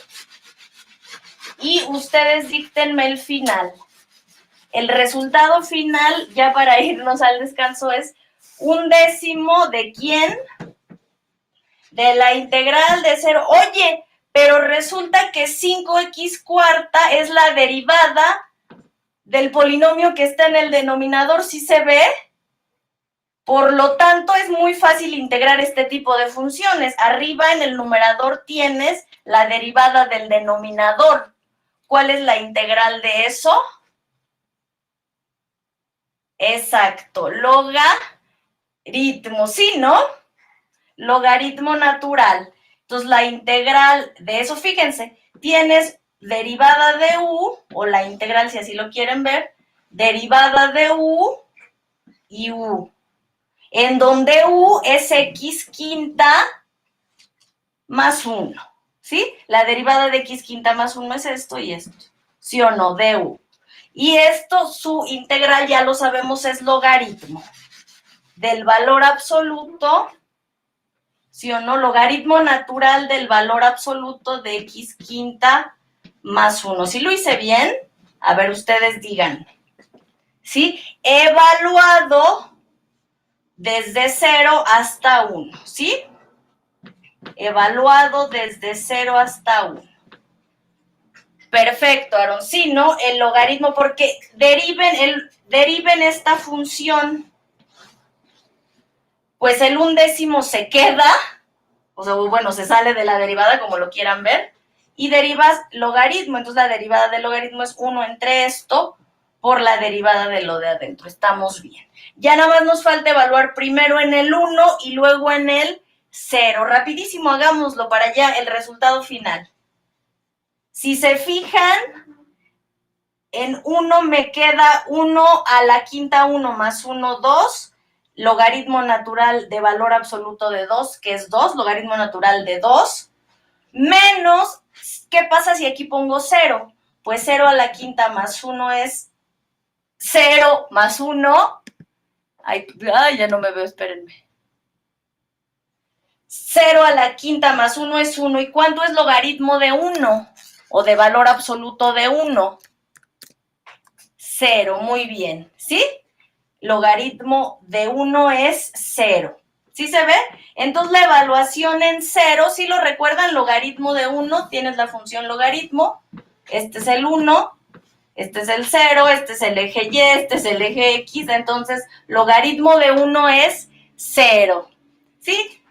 y ustedes díctenme el final. El resultado final, ya para irnos al descanso, es 1/10 de ¿quién? De la integral de 0. Oye, pero resulta que 5x cuarta es la derivada del polinomio que está en el denominador, ¿sí se ve? Por lo tanto, es muy fácil integrar este tipo de funciones. Arriba en el numerador tienes la derivada del denominador. ¿Cuál es la integral de eso? Exacto, logaritmo, ¿sí, no? Logaritmo natural. Entonces, la integral de eso, fíjense, tienes derivada de u, o la integral, si así lo quieren ver, derivada de u y u, en donde u es x quinta más 1, ¿sí? La derivada de x quinta más 1 es esto y esto, ¿sí o no? De u. Y esto, su integral, ya lo sabemos, es logaritmo del valor absoluto, ¿sí o no? Logaritmo natural del valor absoluto de x quinta más 1. ¿Sí lo hice bien? A ver, ustedes digan. ¿Sí? Evaluado desde 0 hasta 1, ¿sí? Evaluado desde 0 hasta 1. Perfecto, Aaron. Sí, ¿no? El logaritmo, porque deriven esta función, pues el 1/10 se queda, o sea, bueno, se sale de la derivada, como lo quieran ver, y derivas logaritmo. Entonces, la derivada del logaritmo es 1 entre esto por la derivada de lo de adentro. Estamos bien. Ya nada más nos falta evaluar primero en el 1 y luego en el 0. Rapidísimo, hagámoslo para allá, el resultado final. Si se fijan, en 1 me queda 1 a la quinta 1 más 1, 2, logaritmo natural de valor absoluto de 2, que es 2, logaritmo natural de 2, menos, ¿qué pasa si aquí pongo 0? Pues 0 a la quinta más 1 es 0 más 1. Ay, ya no me veo, espérenme. 0 a la quinta más 1 es 1. ¿Y cuánto es logaritmo de 1? O de valor absoluto de 1. 0, muy bien, ¿sí? Logaritmo de 1 es 0. ¿Sí se ve? Entonces la evaluación en 0, ¿sí lo recuerdan? Logaritmo de 1, tienes la función logaritmo. Este es el 1, este es el 0, este es el eje Y, este es el eje X. Entonces, logaritmo de 1 es 0. ¿Sí?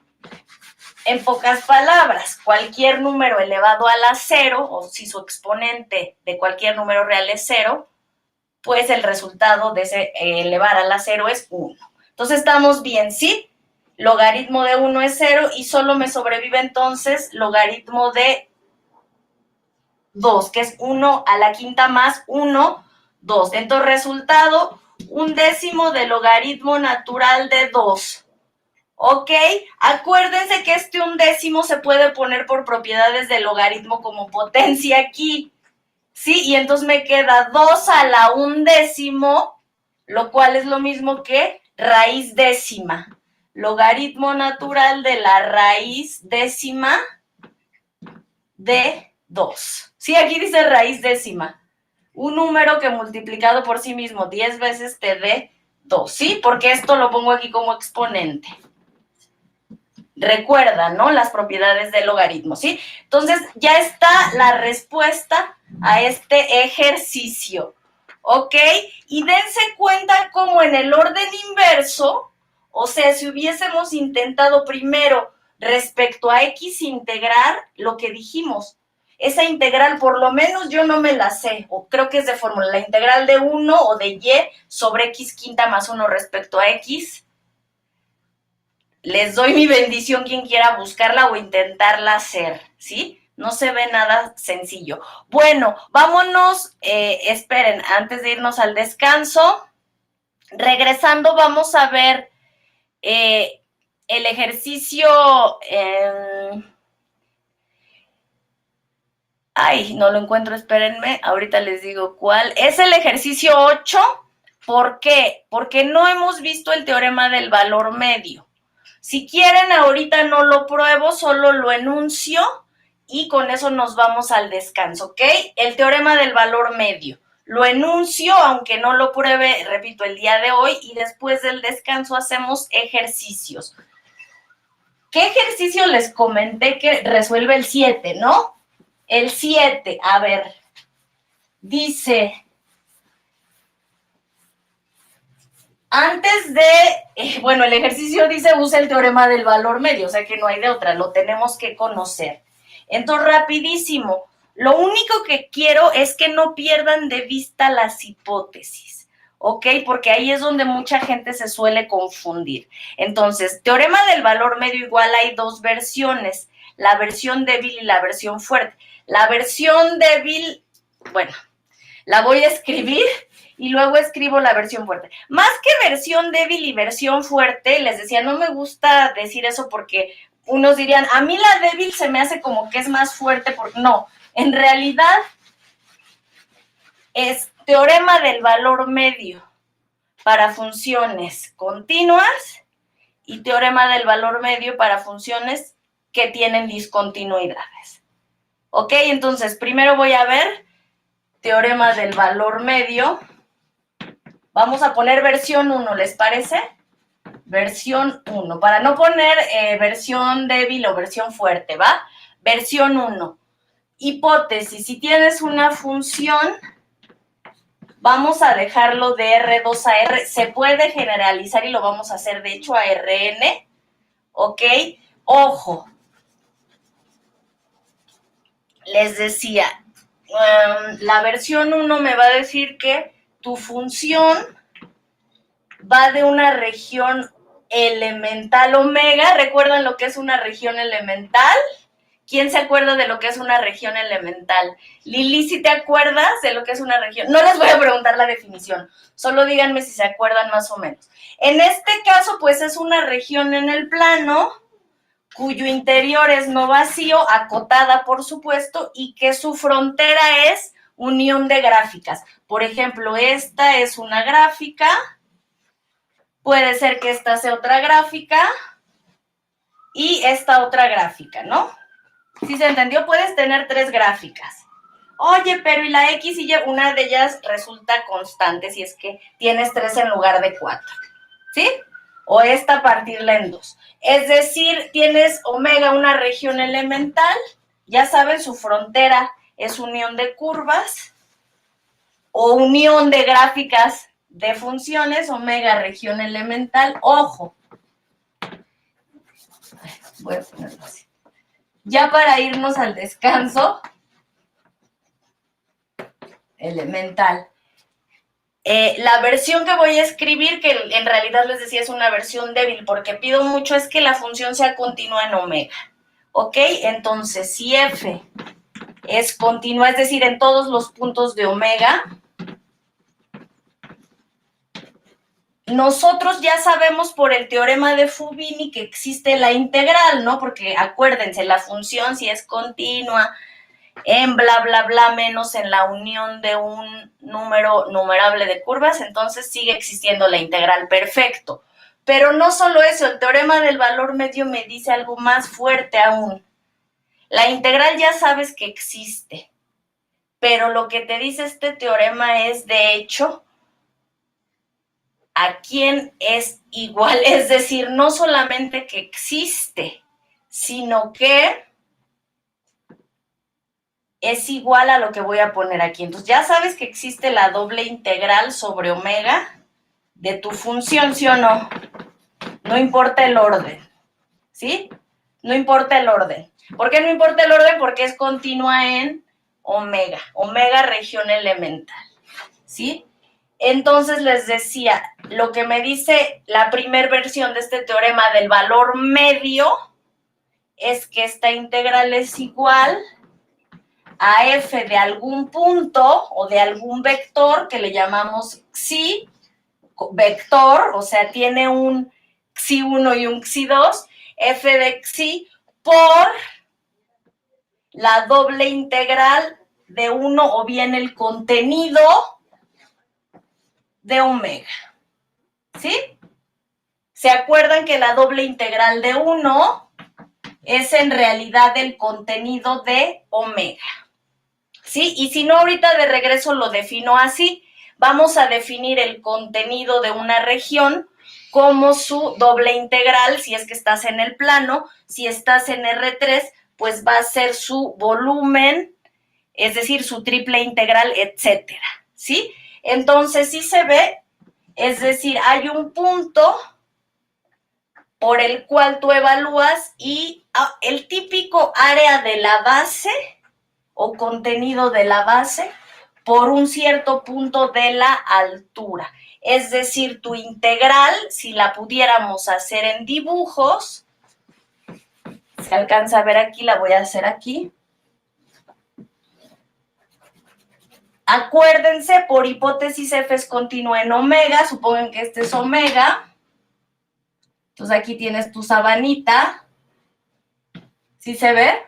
En pocas palabras, cualquier número elevado a la 0, o si su exponente de cualquier número real es 0, pues el resultado de ese elevar a la 0 es 1. Entonces estamos bien, ¿sí? Logaritmo de 1 es 0 y solo me sobrevive entonces logaritmo de 2, que es 1 a la quinta más 1, 2. Entonces resultado, 1/10 de logaritmo natural de 2. ¿Ok? Acuérdense que este 1/10 se puede poner por propiedades del logaritmo como potencia aquí. ¿Sí? Y entonces me queda 2 a la 1/10, lo cual es lo mismo que raíz décima. Logaritmo natural de la raíz décima de 2. Sí, aquí dice raíz décima. Un número que multiplicado por sí mismo 10 veces te dé 2, ¿sí? Porque esto lo pongo aquí como exponente. Recuerda, ¿no? Las propiedades del logaritmo, ¿sí? Entonces, ya está la respuesta a este ejercicio, ¿ok? Y dense cuenta cómo en el orden inverso, o sea, si hubiésemos intentado primero respecto a X integrar lo que dijimos, esa integral por lo menos yo no me la sé, o creo que es de fórmula, la integral de 1 o de Y sobre X quinta más 1 respecto a X. Les doy mi bendición quien quiera buscarla o intentarla hacer, ¿sí? No se ve nada sencillo. Bueno, vámonos, esperen, antes de irnos al descanso, regresando vamos a ver el ejercicio, ay, no lo encuentro, espérenme, ahorita les digo cuál. Es el ejercicio 8, ¿por qué? Porque no hemos visto el teorema del valor medio. Si quieren, ahorita no lo pruebo, solo lo enuncio y con eso nos vamos al descanso, ¿ok? El teorema del valor medio. Lo enuncio, aunque no lo pruebe, repito, el día de hoy, y después del descanso hacemos ejercicios. ¿Qué ejercicio les comenté que resuelve el 7, no? El 7, a ver, dice... Antes de, bueno, el ejercicio dice usa el teorema del valor medio, o sea que no hay de otra, lo tenemos que conocer. Entonces, rapidísimo, lo único que quiero es que no pierdan de vista las hipótesis, ¿ok? Porque ahí es donde mucha gente se suele confundir. Entonces, teorema del valor medio igual hay dos versiones, la versión débil y la versión fuerte. La versión débil, bueno, la voy a escribir y luego escribo la versión fuerte. Más que versión débil y versión fuerte, les decía, no me gusta decir eso porque unos dirían, a mí la débil se me hace como que es más fuerte, porque no, en realidad es teorema del valor medio para funciones continuas y teorema del valor medio para funciones que tienen discontinuidades. ¿Ok? Entonces, primero voy a ver teorema del valor medio. Vamos a poner versión 1, ¿les parece? Versión 1, para no poner versión débil o versión fuerte, ¿va? Versión 1. Hipótesis, si tienes una función, vamos a dejarlo de R2 a R. Se puede generalizar y lo vamos a hacer, de hecho, a Rn, ¿ok? Ojo, les decía, la versión 1 me va a decir que tu función va de una región elemental omega. ¿Recuerdan lo que es una región elemental? ¿Quién se acuerda de lo que es una región elemental? Lili, ¿sí te acuerdas de lo que es una región? No les voy a preguntar la definición, solo díganme si se acuerdan más o menos. En este caso, pues es una región en el plano cuyo interior es no vacío, acotada por supuesto, y que su frontera es unión de gráficas. Por ejemplo, esta es una gráfica, puede ser que esta sea otra gráfica y esta otra gráfica, ¿no? ¿Sí se entendió? Puedes tener 3 gráficas. Oye, pero ¿y la X y Y? Una de ellas resulta constante si es que tienes 3 en lugar de 4, ¿sí? O esta partirla en 2. Es decir, tienes omega, una región elemental, ya saben, su frontera es unión de curvas o unión de gráficas de funciones, omega, región elemental. Ojo, voy a ponerlo así. Ya para irnos al descanso, elemental. La versión que voy a escribir, que en realidad les decía es una versión débil, porque pido mucho, es que la función sea continua en omega. ¿Ok? Entonces, si f es continua, es decir, en todos los puntos de omega, nosotros ya sabemos por el teorema de Fubini que existe la integral, ¿no? Porque acuérdense, la función si es continua en bla, bla, bla, menos en la unión de un número numerable de curvas, entonces sigue existiendo la integral, perfecto. Pero no solo eso, el teorema del valor medio me dice algo más fuerte aún. La integral ya sabes que existe, pero lo que te dice este teorema es, de hecho, a quién es igual, es decir, no solamente que existe, sino que es igual a lo que voy a poner aquí. Entonces, ya sabes que existe la doble integral sobre omega de tu función, ¿sí o no? No importa el orden, ¿sí? No importa el orden. ¿Por qué no importa el orden? Porque es continua en omega, omega región elemental, ¿sí? Entonces les decía, lo que me dice la primera versión de este teorema del valor medio es que esta integral es igual a f de algún punto o de algún vector que le llamamos xi, vector, o sea, tiene un xi1 y un xi2, f de xi por la doble integral de 1 o bien el contenido de omega, ¿sí? ¿Se acuerdan que la doble integral de 1 es en realidad el contenido de omega? ¿Sí? Y si no, ahorita de regreso lo defino así. Vamos a definir el contenido de una región como su doble integral, si es que estás en el plano. Si estás en R3, pues va a ser su volumen, es decir, su triple integral, etcétera, ¿sí? Entonces, sí se ve, es decir, hay un punto por el cual tú evalúas y el típico área de la base o contenido de la base por un cierto punto de la altura. Es decir, tu integral, si la pudiéramos hacer en dibujos, se alcanza a ver aquí, la voy a hacer aquí. Acuérdense, por hipótesis f es continua en omega, supongan que este es omega. Entonces aquí tienes tu sabanita. ¿Sí se ve?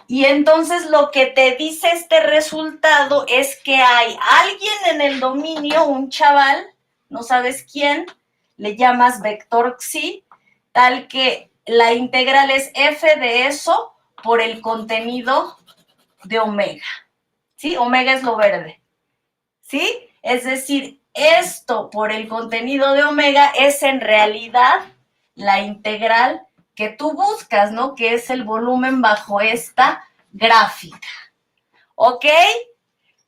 Y entonces lo que te dice este resultado es que hay alguien en el dominio, un chaval, no sabes quién, le llamas vector xi, tal que la integral es f de eso por el contenido de omega, ¿sí? Omega es lo verde, ¿sí? Es decir, esto por el contenido de omega es en realidad la integral que tú buscas, ¿no? Que es el volumen bajo esta gráfica. ¿Ok?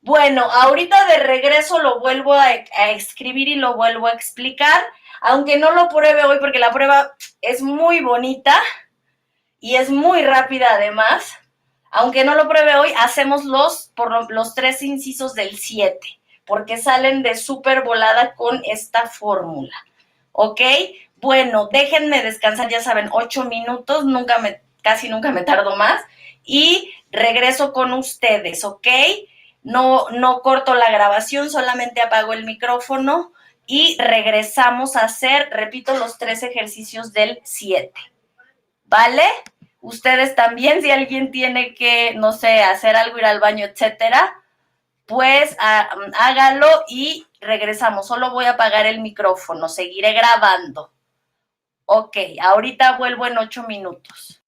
Bueno, ahorita de regreso lo vuelvo a escribir y lo vuelvo a explicar, aunque no lo pruebe hoy porque la prueba es muy bonita y es muy rápida además. Aunque no lo pruebe hoy, hacemos los 3 incisos del 7, porque salen de súper volada con esta fórmula. ¿Ok? Bueno, déjenme descansar, ya saben, 8 minutos, casi nunca me tardo más, y regreso con ustedes, ¿ok? No corto la grabación, solamente apago el micrófono y regresamos a hacer, repito, los 3 ejercicios del 7, ¿vale? Ustedes también, si alguien tiene que, no sé, hacer algo, ir al baño, etcétera, pues hágalo y regresamos. Solo voy a apagar el micrófono, seguiré grabando. Ok, ahorita vuelvo en 8 minutos.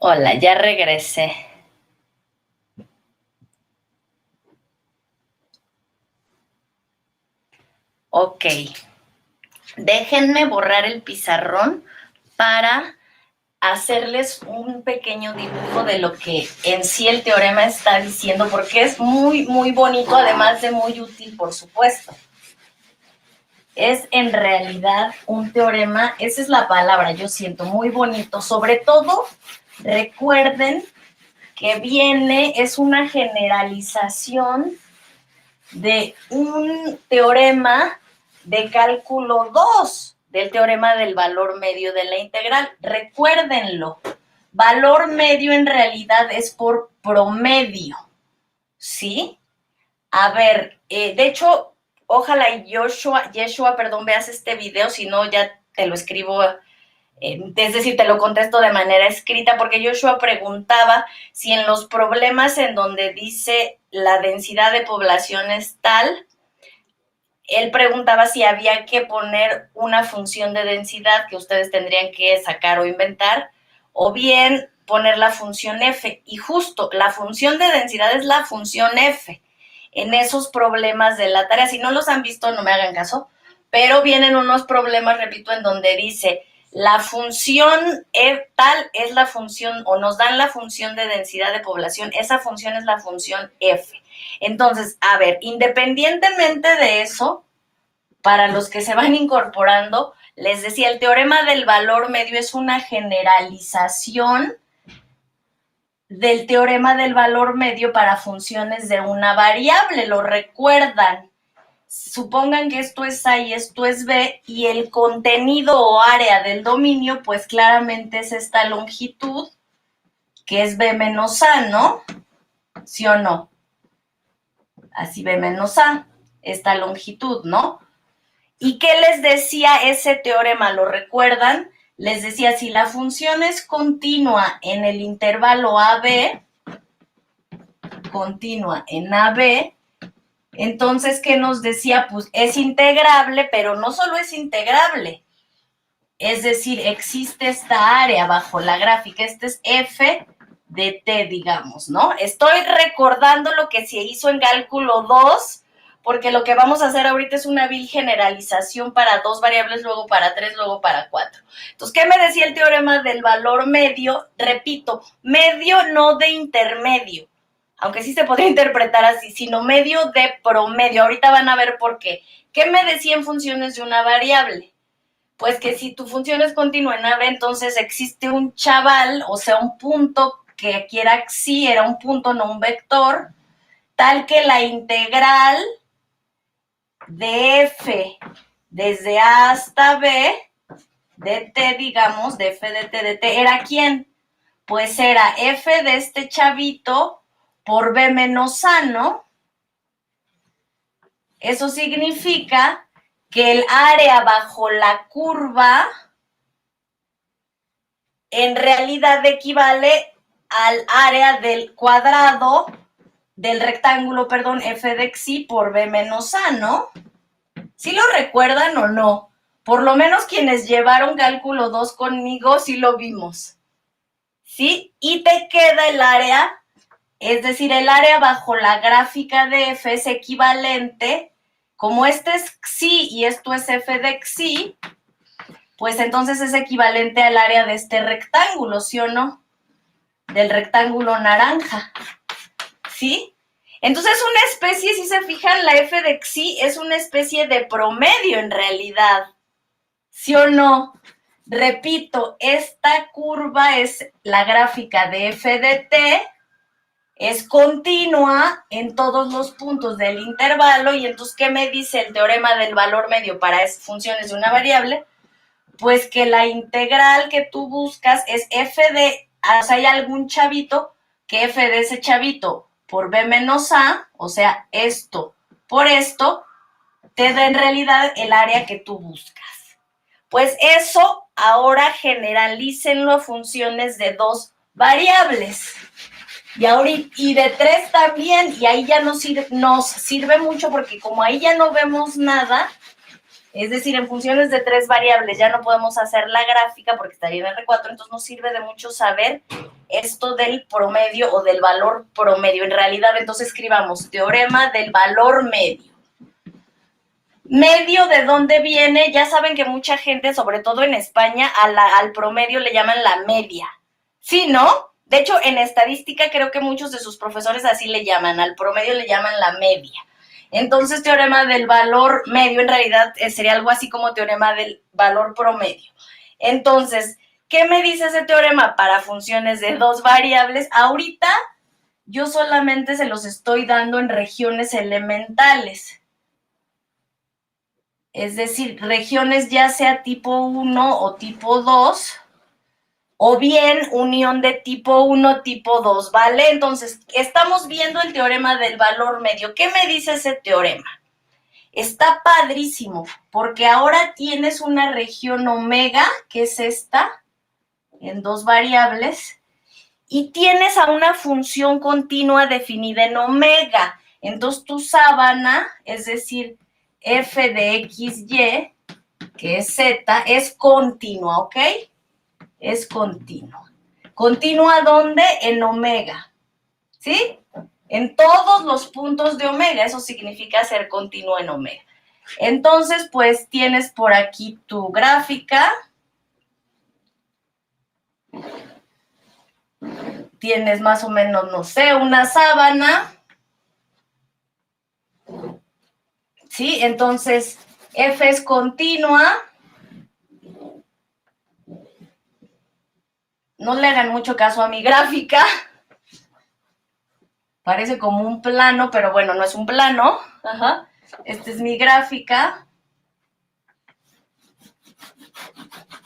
Hola, ya regresé. Ok, déjenme borrar el pizarrón para hacerles un pequeño dibujo de lo que en sí el teorema está diciendo, porque es muy, muy bonito, además de muy útil, por supuesto. Es en realidad un teorema, esa es la palabra, yo siento, muy bonito. Sobre todo, recuerden que es una generalización de un teorema de cálculo 2, del teorema del valor medio de la integral. Recuérdenlo, valor medio en realidad es por promedio, ¿sí? A ver, de hecho, ojalá Yeshua, perdón, veas este video, si no ya te lo escribo, es decir, te lo contesto de manera escrita, porque Joshua preguntaba si en los problemas en donde dice la densidad de población es tal, él preguntaba si había que poner una función de densidad que ustedes tendrían que sacar o inventar, o bien poner la función f. Y justo, la función de densidad es la función f en esos problemas de la tarea. Si no los han visto, no me hagan caso, pero vienen unos problemas, repito, en donde dice la función tal es la función, o nos dan la función de densidad de población, esa función es la función f. Entonces, a ver, independientemente de eso, para los que se van incorporando, les decía, el teorema del valor medio es una generalización del teorema del valor medio para funciones de una variable, ¿lo recuerdan? Supongan que esto es A y esto es B, y el contenido o área del dominio, pues claramente es esta longitud, que es B menos A, ¿no? ¿Sí o no? Así B menos A, esta longitud, ¿no? ¿Y qué les decía ese teorema? ¿Lo recuerdan? Les decía, si la función es continua en el intervalo AB, continua en AB, entonces, ¿qué nos decía? Pues es integrable, pero no solo es integrable, es decir, existe esta área bajo la gráfica, este es f de t, digamos, ¿no? Estoy recordando lo que se hizo en cálculo 2, porque lo que vamos a hacer ahorita es una vil generalización para 2 variables, luego para 3, luego para 4. Entonces, ¿qué me decía el teorema del valor medio? Repito, medio no de intermedio, aunque sí se podría interpretar así, sino medio de promedio. Ahorita van a ver por qué. ¿Qué me decía en funciones de una variable? Pues que si tu función es continua en AB, entonces existe un chaval, o sea, un punto que aquí era xi, era un punto, no un vector, tal que la integral de f desde A hasta B, de t, digamos, de f de t, ¿era quién? Pues era f de este chavito por b menos a, ¿no? Eso significa que el área bajo la curva en realidad equivale al área del cuadrado del rectángulo, perdón, f de xi por b menos a, ¿no? ¿Sí lo recuerdan o no? Por lo menos quienes llevaron cálculo 2 conmigo, sí lo vimos. ¿Sí? Y te queda el área, es decir, el área bajo la gráfica de f es equivalente, como este es xi y esto es f de xi, pues entonces es equivalente al área de este rectángulo, ¿sí o no? Del rectángulo naranja, ¿sí? Entonces una especie, si se fijan, la f de xi es una especie de promedio en realidad, ¿sí o no? Repito, esta curva es la gráfica de f de t, es continua en todos los puntos del intervalo, y entonces, ¿qué me dice el teorema del valor medio para funciones de una variable? Pues que la integral que tú buscas es f de, o sea, hay algún chavito, que f de ese chavito por b menos a, o sea, esto por esto, te da en realidad el área que tú buscas. Pues eso ahora generalícenlo a funciones de 2 variables. Y de 3 también, y ahí ya nos sirve mucho, porque como ahí ya no vemos nada, es decir, en funciones de 3 variables ya no podemos hacer la gráfica porque estaría en R4, entonces nos sirve de mucho saber esto del promedio o del valor promedio. En realidad, entonces escribamos teorema del valor medio. Medio, ¿de dónde viene? Ya saben que mucha gente, sobre todo en España, al promedio le llaman la media. ¿Sí, no? De hecho, en estadística creo que muchos de sus profesores así le llaman, al promedio le llaman la media. Entonces, teorema del valor medio en realidad sería algo así como teorema del valor promedio. Entonces, ¿qué me dice ese teorema para funciones de dos variables? Ahorita yo solamente se los estoy dando en regiones elementales. Es decir, regiones ya sea tipo 1 o tipo 2, o bien unión de tipo 1, tipo 2, ¿vale? Entonces, estamos viendo el teorema del valor medio. ¿Qué me dice ese teorema? Está padrísimo, porque ahora tienes una región omega, que es esta, en dos variables, y tienes a una función continua definida en omega. Entonces, tu sábana, es decir, f de xy, que es z, es continua, ¿ok? Es continua. ¿Continua dónde? En omega, ¿sí? En todos los puntos de omega, eso significa ser continuo en omega. Entonces, pues tienes por aquí tu gráfica. Tienes más o menos, no sé, una sábana. ¿Sí? Entonces, F es continua. No le hagan mucho caso a mi gráfica. Parece como un plano, pero bueno, no es un plano. Ajá. Esta es mi gráfica.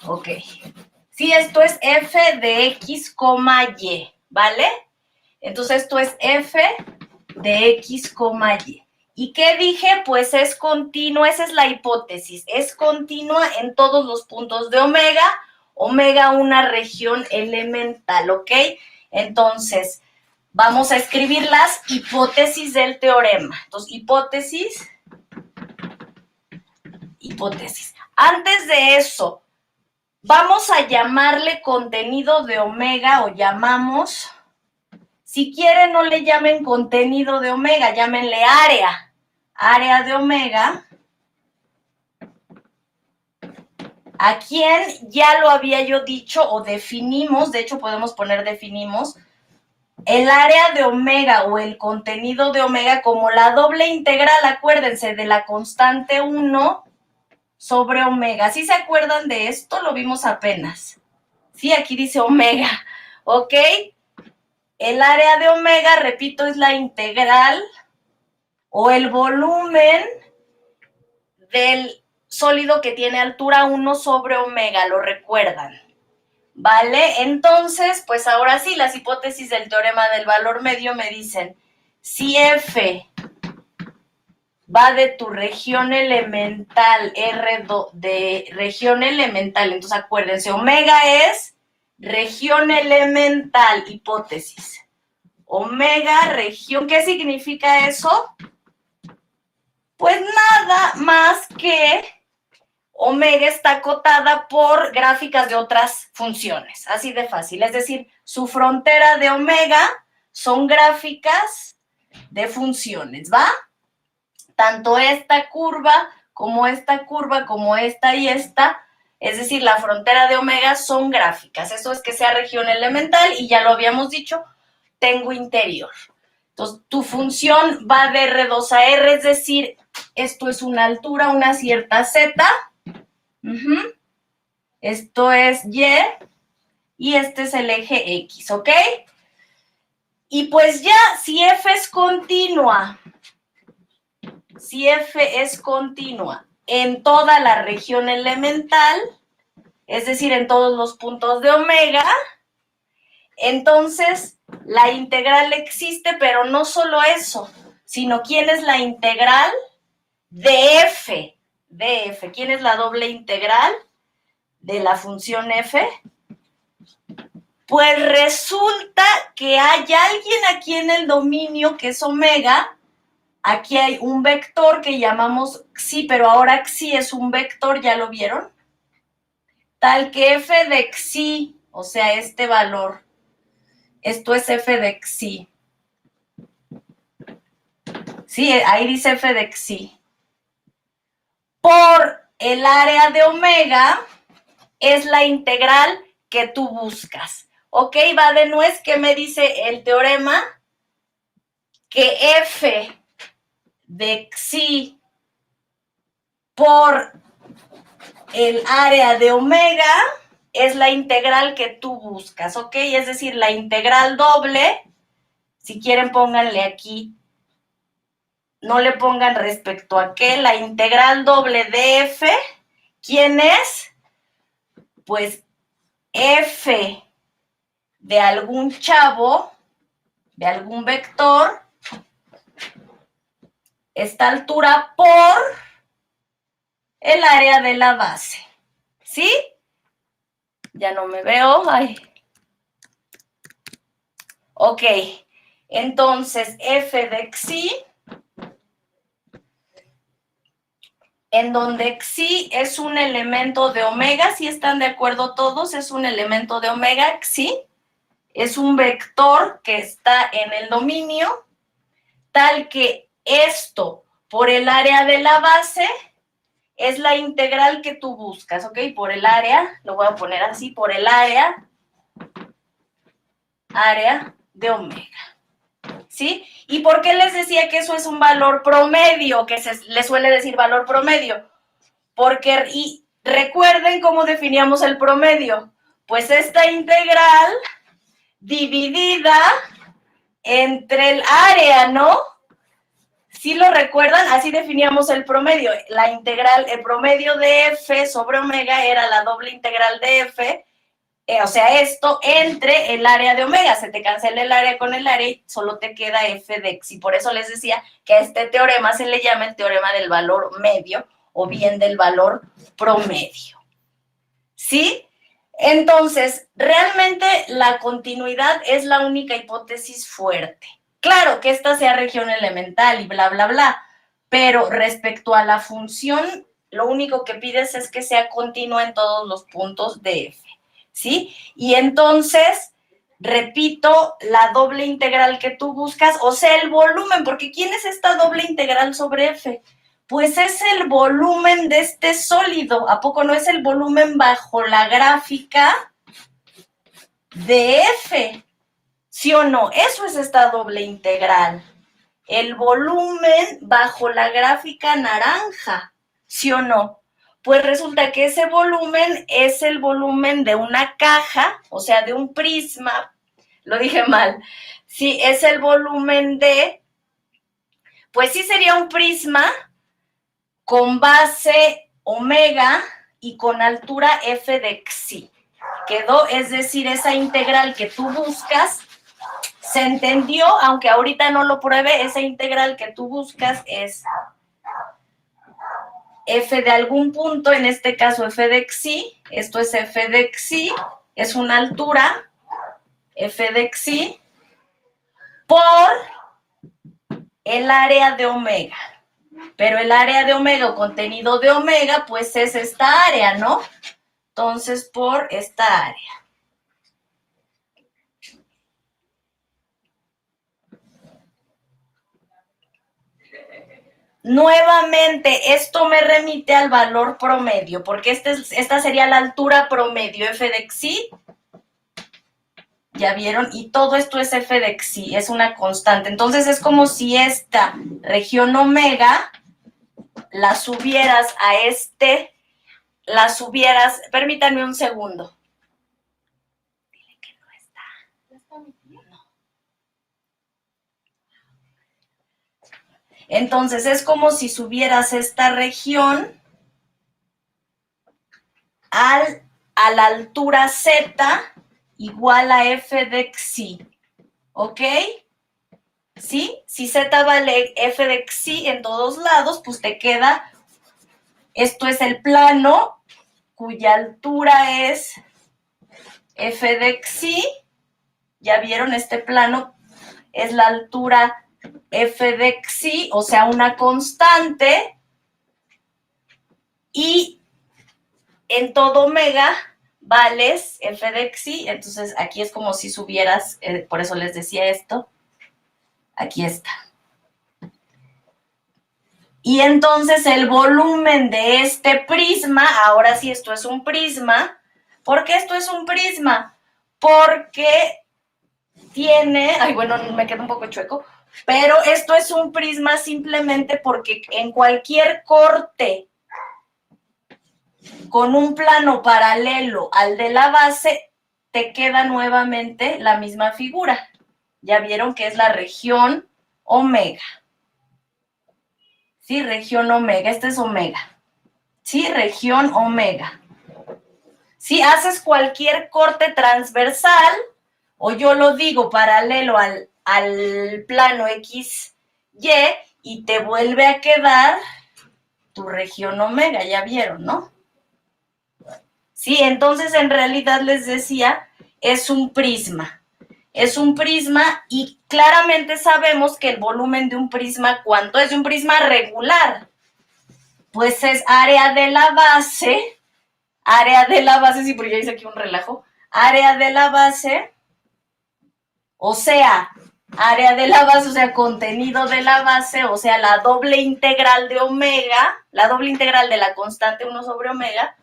Ok. Sí, esto es f de x, y, ¿vale? Entonces esto es f de x, y. ¿Y qué dije? Pues es continua, esa es la hipótesis. Es continua en todos los puntos de omega. Omega, una región elemental, ¿ok? Entonces, vamos a escribir las hipótesis del teorema. Entonces, hipótesis. Antes de eso, vamos a llamarle contenido de omega o llamamos, si quieren no le llamen contenido de omega, llámenle área de omega, a quien ya lo había yo dicho o definimos, de hecho podemos poner definimos, el área de omega o el contenido de omega como la doble integral, acuérdense, de la constante 1 sobre omega. ¿Sí se acuerdan de esto? Lo vimos apenas. Sí, aquí dice omega, ¿ok? El área de omega, repito, es la integral o el volumen del sólido que tiene altura 1 sobre omega, ¿lo recuerdan? ¿Vale? Entonces, pues ahora sí, las hipótesis del teorema del valor medio me dicen, si F va de tu región elemental, R de región elemental, entonces acuérdense, omega es región elemental, hipótesis. Omega, región, ¿qué significa eso? Pues nada más que omega está acotada por gráficas de otras funciones, así de fácil. Es decir, su frontera de omega son gráficas de funciones, ¿va? Tanto esta curva, como esta y esta, es decir, la frontera de omega son gráficas. Eso es que sea región elemental y ya lo habíamos dicho, tengo interior. Entonces, tu función va de R2 a R, es decir, esto es una altura, una cierta Z. Esto es y este es el eje X, ¿ok? Y pues ya, si F es continua en toda la región elemental, es decir, en todos los puntos de omega, entonces la integral existe, pero no solo eso, sino ¿quién es la integral? De F. ¿Quién es la doble integral de la función F? Pues resulta que hay alguien aquí en el dominio que es omega. Aquí hay un vector que llamamos xi, pero ahora xi es un vector, ¿ya lo vieron? Tal que f de xi, o sea, este valor, esto es f de xi. Sí, ahí dice f de xi. Por el área de omega es la integral que tú buscas. ¿Ok, Vade? ¿No es que me dice el teorema? Que f de xi por el área de omega es la integral que tú buscas, ¿ok? Es decir, la integral doble, si quieren pónganle aquí, no le pongan respecto a qué, la integral doble de f, ¿quién es? Pues f de algún chavo, de algún vector, esta altura por el área de la base, ¿sí? Ya no me veo, ay. Ok, entonces f de xi, en donde xi es un elemento de omega, si están de acuerdo todos, es un elemento de omega, xi, es un vector que está en el dominio, tal que esto por el área de la base es la integral que tú buscas, ¿ok? Por el área, lo voy a poner así, por el área de omega, ¿sí? ¿Y por qué les decía que eso es un valor promedio, que se le suele decir valor promedio? Porque, y recuerden cómo definíamos el promedio, pues esta integral dividida entre el área, ¿no? ¿Sí lo recuerdan? Así definíamos el promedio. La integral, el promedio de f sobre omega era la doble integral de f, o sea, esto entre el área de omega. Se te cancela el área con el área y solo te queda f de x. Y por eso les decía que a este teorema se le llama el teorema del valor medio o bien del valor promedio. ¿Sí? Entonces, realmente la continuidad es la única hipótesis fuerte. Claro que esta sea región elemental y bla, bla, bla, pero respecto a la función, lo único que pides es que sea continua en todos los puntos de f, ¿sí? Y entonces, repito, la doble integral que tú buscas, o sea, el volumen, porque ¿quién es esta doble integral sobre f? Pues es el volumen de este sólido. ¿A poco no es el volumen bajo la gráfica de f? ¿Sí o no? Eso es esta doble integral. El volumen bajo la gráfica naranja. ¿Sí o no? Pues resulta que ese volumen es el volumen de una caja, o sea, de un prisma. Lo dije mal. Sí, es el volumen de, pues sí sería un prisma con base omega y con altura f de xi. Quedó, es decir, esa integral que tú buscas, se entendió, aunque ahorita no lo pruebe, esa integral que tú buscas es f de algún punto, en este caso f de xi, esto es f de xi, es una altura, f de xi, por el área de omega. Pero el área de omega o contenido de omega, pues es esta área, ¿no? Entonces, por esta área. Nuevamente, esto me remite al valor promedio, porque esta sería la altura promedio, f de xi. ¿Ya vieron? Y todo esto es f de xi, es una constante. Entonces, es como si esta región omega la subieras a la subieras, permítanme un segundo. Dile que no está. ¿No está mi tío? No. Entonces, es como si subieras esta región a la altura z igual a f de xi, ¿ok? ¿Sí? Si z vale f de xi en todos lados, pues te queda, esto es el plano cuya altura es f de xi, ya vieron, este plano es la altura f de xi, o sea, una constante, y en todo omega vales f de xi, entonces aquí es como si subieras, por eso les decía esto, aquí está. Y entonces el volumen de este prisma, ahora sí esto es un prisma. ¿Por qué esto es un prisma? Porque tiene, ay bueno, me queda un poco chueco, pero esto es un prisma simplemente porque en cualquier corte con un plano paralelo al de la base, te queda nuevamente la misma figura. Ya vieron que es la región omega. Sí, región omega, este es omega. Sí, región omega. Si haces cualquier corte transversal, o yo lo digo paralelo al plano XY, y te vuelve a quedar tu región omega, ya vieron, ¿no? Sí, entonces en realidad les decía, es un prisma. Es un prisma y claramente sabemos que el volumen de un prisma, ¿cuánto es de un prisma regular? Pues es área de la base, sí, porque ya hice aquí un relajo, área de la base, o sea, contenido de la base, o sea, la doble integral de omega, la doble integral de la constante 1 sobre omega,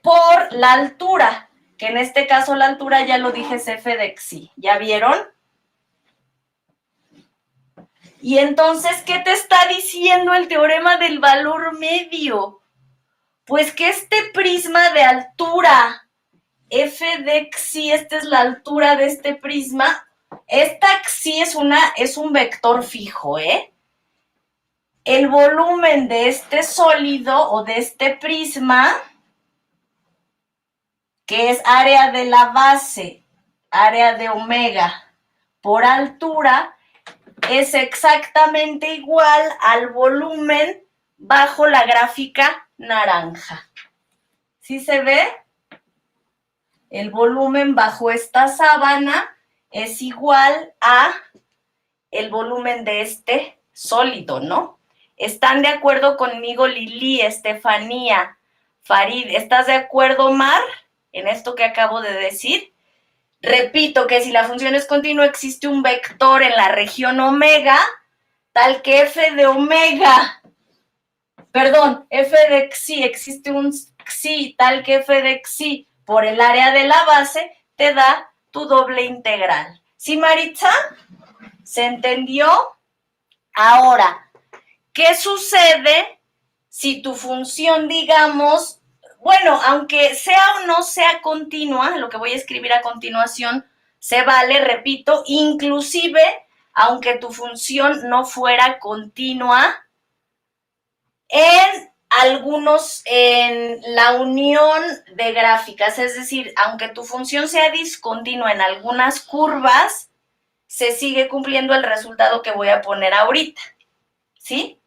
por la altura, que en este caso la altura ya lo dije es f de xi, ¿ya vieron? Y entonces, ¿qué te está diciendo el teorema del valor medio? Pues que este prisma de altura, f de xi, esta es la altura de este prisma, esta xi es un vector fijo, ¿eh? El volumen de este sólido o de este prisma, que es área de la base, área de omega por altura, es exactamente igual al volumen bajo la gráfica naranja. ¿Sí se ve? El volumen bajo esta sábana es igual a el volumen de este sólido, ¿no? ¿Están de acuerdo conmigo, Lili, Estefanía, Farid? ¿Estás de acuerdo, Mar, en esto que acabo de decir? Repito que si la función es continua, existe un vector en la región omega, tal que f de omega, perdón, f de xi, existe un xi tal que f de xi por el área de la base, te da tu doble integral. ¿Sí, Maritza? ¿Se entendió? Ahora, ¿qué sucede si tu función, digamos, bueno, aunque sea o no sea continua, lo que voy a escribir a continuación, se vale, repito, inclusive aunque tu función no fuera continua, en la unión de gráficas, es decir, aunque tu función sea discontinua en algunas curvas, se sigue cumpliendo el resultado que voy a poner ahorita, ¿sí?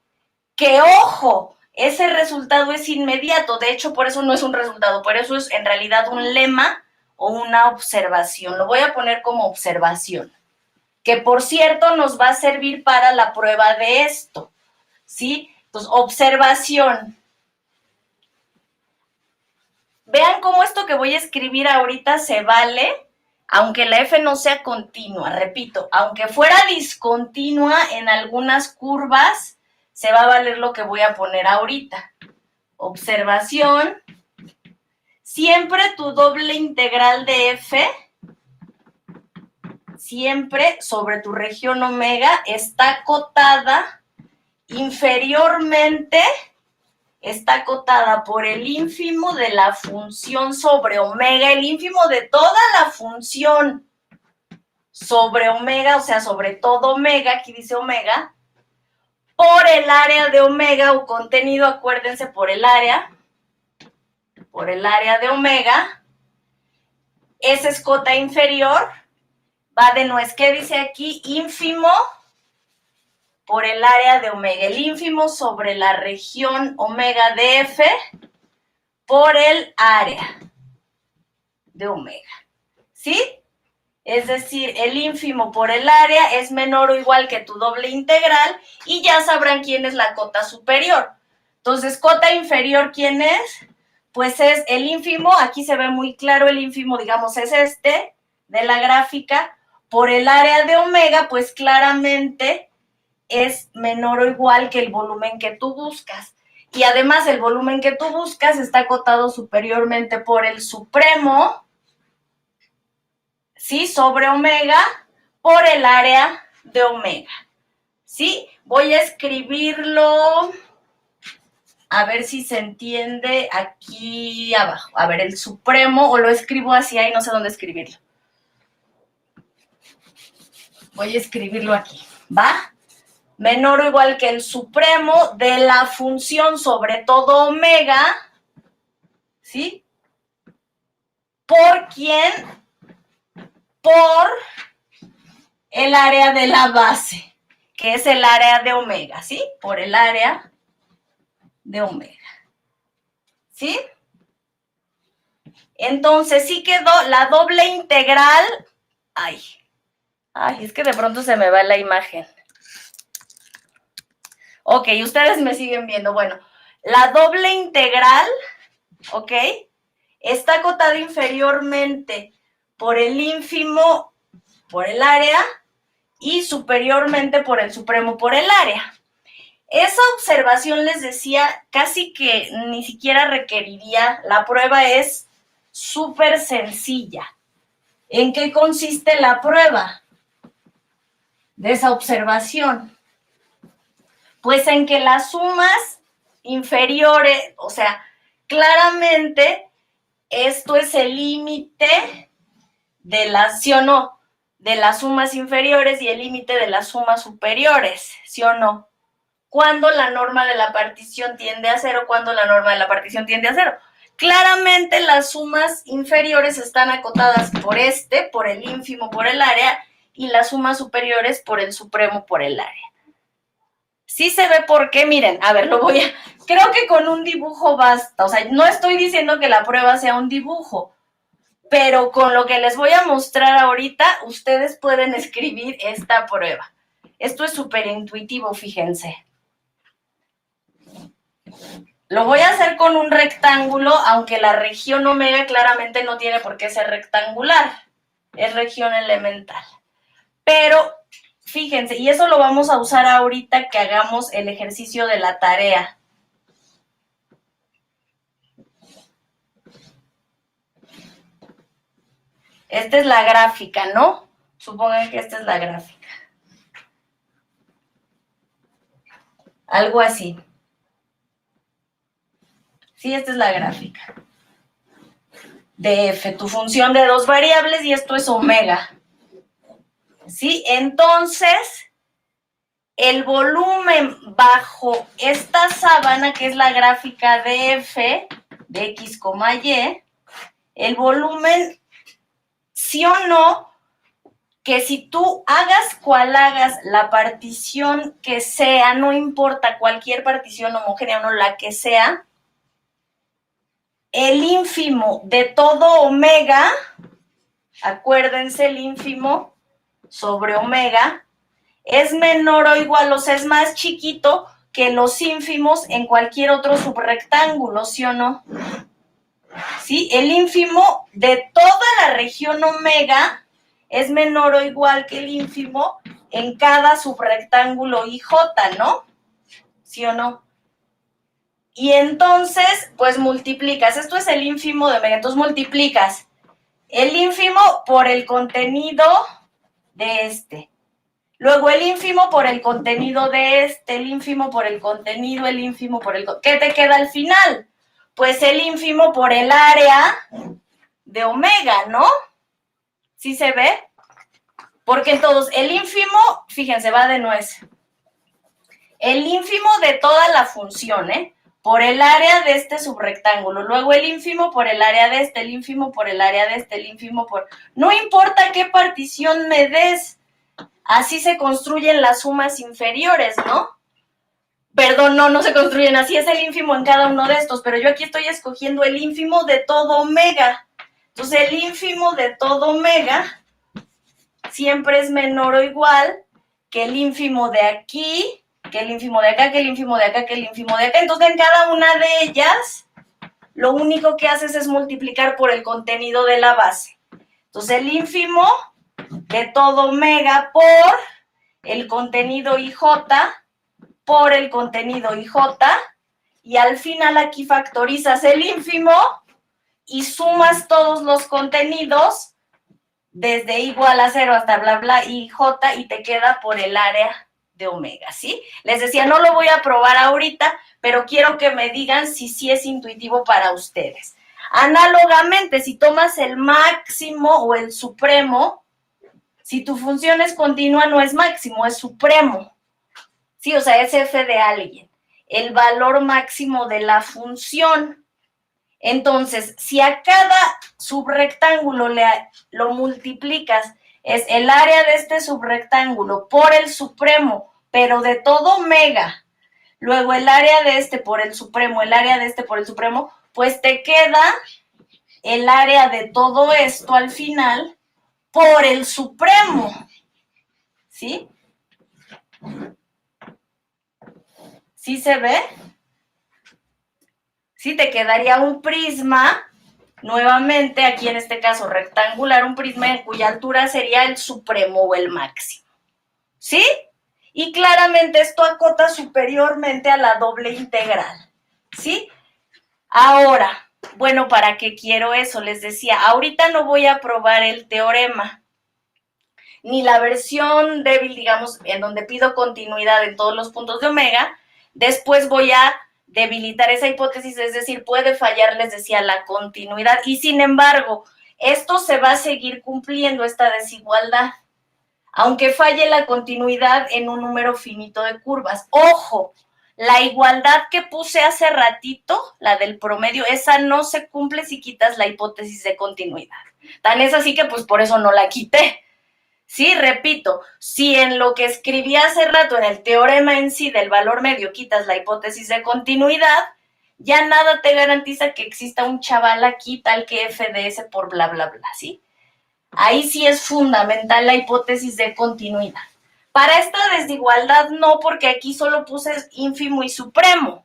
Que ojo, ese resultado es inmediato, de hecho por eso no es un resultado, por eso es en realidad un lema o una observación, lo voy a poner como observación, que por cierto nos va a servir para la prueba de esto, ¿sí? Entonces, observación. Vean cómo esto que voy a escribir ahorita se vale, aunque la f no sea continua, repito, aunque fuera discontinua en algunas curvas, se va a valer lo que voy a poner ahorita. Observación, siempre tu doble integral de f, siempre sobre tu región omega, está acotada inferiormente, está acotada por el ínfimo de la función sobre omega, el ínfimo de toda la función sobre omega, o sea, sobre todo omega, aquí dice omega, por el área de omega o contenido, acuérdense, por el área de omega, esa es cota inferior, va de nuez, ¿qué dice aquí? Ínfimo por el área de omega, el ínfimo sobre la región omega de f por el área de omega, ¿sí? Es decir, el ínfimo por el área es menor o igual que tu doble integral y ya sabrán quién es la cota superior. Entonces, cota inferior, ¿quién es? Pues es el ínfimo, aquí se ve muy claro el ínfimo, digamos, es este, de la gráfica, por el área de omega, pues claramente es menor o igual que el volumen que tú buscas. Y además el volumen que tú buscas está acotado superiormente por el supremo, ¿sí? Sobre omega, por el área de omega, ¿sí? Voy a escribirlo, a ver si se entiende aquí abajo. A ver, el supremo, o lo escribo así, ahí no sé dónde escribirlo. Voy a escribirlo aquí, ¿va? Menor o igual que el supremo de la función sobre todo omega, ¿sí? ¿Por quién? Por el área de la base, que es el área de omega, ¿sí? Por el área de omega, ¿sí? Entonces, sí quedó la doble integral. Ay, es que de pronto se me va la imagen. Ok, ustedes me siguen viendo. Bueno, la doble integral, ¿ok? Está acotada inferiormente por el ínfimo, por el área, y superiormente por el supremo, por el área. Esa observación, les decía, casi que ni siquiera requeriría, la prueba es súper sencilla. ¿En qué consiste la prueba de esa observación? Pues en que las sumas inferiores, o sea, claramente esto es el límite de las, ¿sí o no? De las sumas inferiores y el límite de las sumas superiores, ¿sí o no? Cuando la norma de la partición tiende a cero, cuando la norma de la partición tiende a cero. Claramente las sumas inferiores están acotadas por el ínfimo, por el área, y las sumas superiores por el supremo, por el área. Sí se ve por qué, miren, a ver, creo que con un dibujo basta, o sea, no estoy diciendo que la prueba sea un dibujo, pero con lo que les voy a mostrar ahorita, ustedes pueden escribir esta prueba. Esto es súper intuitivo, fíjense. Lo voy a hacer con un rectángulo, aunque la región omega claramente no tiene por qué ser rectangular, es región elemental. Pero fíjense, y eso lo vamos a usar ahorita que hagamos el ejercicio de la tarea. Esta es la gráfica, ¿no? Supongan que esta es la gráfica. Algo así. Sí, esta es la gráfica. De f, tu función de dos variables, y esto es omega. ¿Sí? Entonces, el volumen bajo esta sábana, que es la gráfica de f, de x, y, el volumen, sí o no, que si tú hagas cual hagas la partición que sea, no importa, cualquier partición homogénea o no, la que sea, el ínfimo de todo omega, acuérdense, el ínfimo sobre omega, es menor o igual, o sea, es más chiquito que los ínfimos en cualquier otro subrectángulo, ¿sí o no? ¿Sí? El ínfimo de toda la región omega es menor o igual que el ínfimo en cada subrectángulo IJ, ¿no? ¿Sí o no? Y entonces, pues multiplicas. Esto es el ínfimo de omega, entonces multiplicas el ínfimo por el contenido de este. Luego el ínfimo por el contenido de este, el ínfimo por el contenido, el ínfimo por el... ¿Qué te queda al final? Pues el ínfimo por el área de omega, ¿no? ¿Sí se ve? Porque entonces el ínfimo, fíjense, va de nuez. El ínfimo de toda la función, por el área de este subrectángulo, luego el ínfimo por el área de este, el ínfimo por el área de este, el ínfimo por... No importa qué partición me des, así se construyen las sumas inferiores, ¿no? Perdón, no se construyen, así es el ínfimo en cada uno de estos, pero yo aquí estoy escogiendo el ínfimo de todo omega. Entonces, el ínfimo de todo omega siempre es menor o igual que el ínfimo de aquí que el ínfimo de acá, que el ínfimo de acá, que el ínfimo de acá. Entonces, en cada una de ellas, lo único que haces es multiplicar por el contenido de la base. Entonces, el ínfimo de todo omega por el contenido IJ por el contenido IJ, y al final aquí factorizas el ínfimo y sumas todos los contenidos desde igual a 0 hasta bla bla IJ y te queda por el área de omega, ¿sí? Les decía, no lo voy a probar ahorita, pero quiero que me digan si sí es intuitivo para ustedes. Análogamente, si tomas el máximo o el supremo, si tu función es continua, no es máximo, es supremo. Sí, o sea, es f de alguien. El valor máximo de la función. Entonces, si a cada subrectángulo lo multiplicas, es el área de este subrectángulo por el supremo, pero de todo omega, luego el área de este por el supremo, el área de este por el supremo, pues te queda el área de todo esto al final por el supremo, ¿sí? ¿Sí se ve? Sí, te quedaría un prisma, nuevamente, aquí en este caso rectangular, un prisma en cuya altura sería el supremo o el máximo. ¿Sí? Y claramente esto acota superiormente a la doble integral. ¿Sí? Ahora, bueno, ¿para qué quiero eso? Les decía, ahorita no voy a probar el teorema, ni la versión débil, digamos, en donde pido continuidad en todos los puntos de omega. Después voy a debilitar esa hipótesis, es decir, puede fallar, les decía, la continuidad, y sin embargo, esto se va a seguir cumpliendo, esta desigualdad, aunque falle la continuidad en un número finito de curvas. ¡Ojo! La igualdad que puse hace ratito, la del promedio, esa no se cumple si quitas la hipótesis de continuidad. Tan es así que pues por eso no la quité. Sí, repito, si en lo que escribí hace rato en el teorema en sí del valor medio quitas la hipótesis de continuidad, ya nada te garantiza que exista un chaval aquí tal que f de s por bla, bla, bla, ¿sí? Ahí sí es fundamental la hipótesis de continuidad. Para esta desigualdad no, porque aquí solo puse ínfimo y supremo,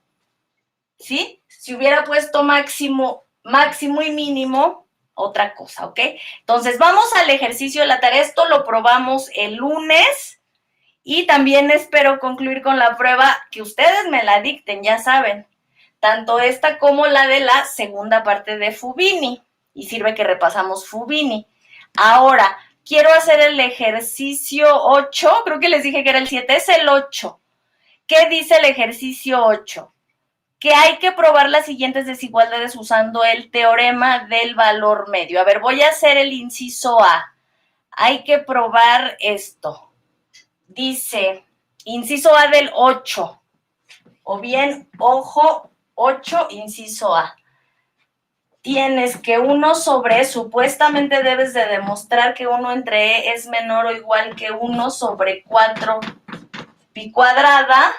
¿sí? Si hubiera puesto máximo, máximo y mínimo, otra cosa, ¿ok? Entonces, vamos al ejercicio de la tarea. Esto lo probamos el lunes y también espero concluir con la prueba que ustedes me la dicten, ya saben, tanto esta como la de la segunda parte de Fubini, y sirve que repasamos Fubini. Ahora, quiero hacer el ejercicio 8, creo que les dije que era el 7, es el 8. ¿Qué dice el ejercicio 8? Que hay que probar las siguientes desigualdades usando el teorema del valor medio. A ver, voy a hacer el inciso A. Hay que probar esto. Dice, inciso A del 8, o bien, ojo, 8, inciso A. Tienes que 1 sobre, supuestamente debes de demostrar que 1 entre E es menor o igual que 1 sobre 4 pi cuadrada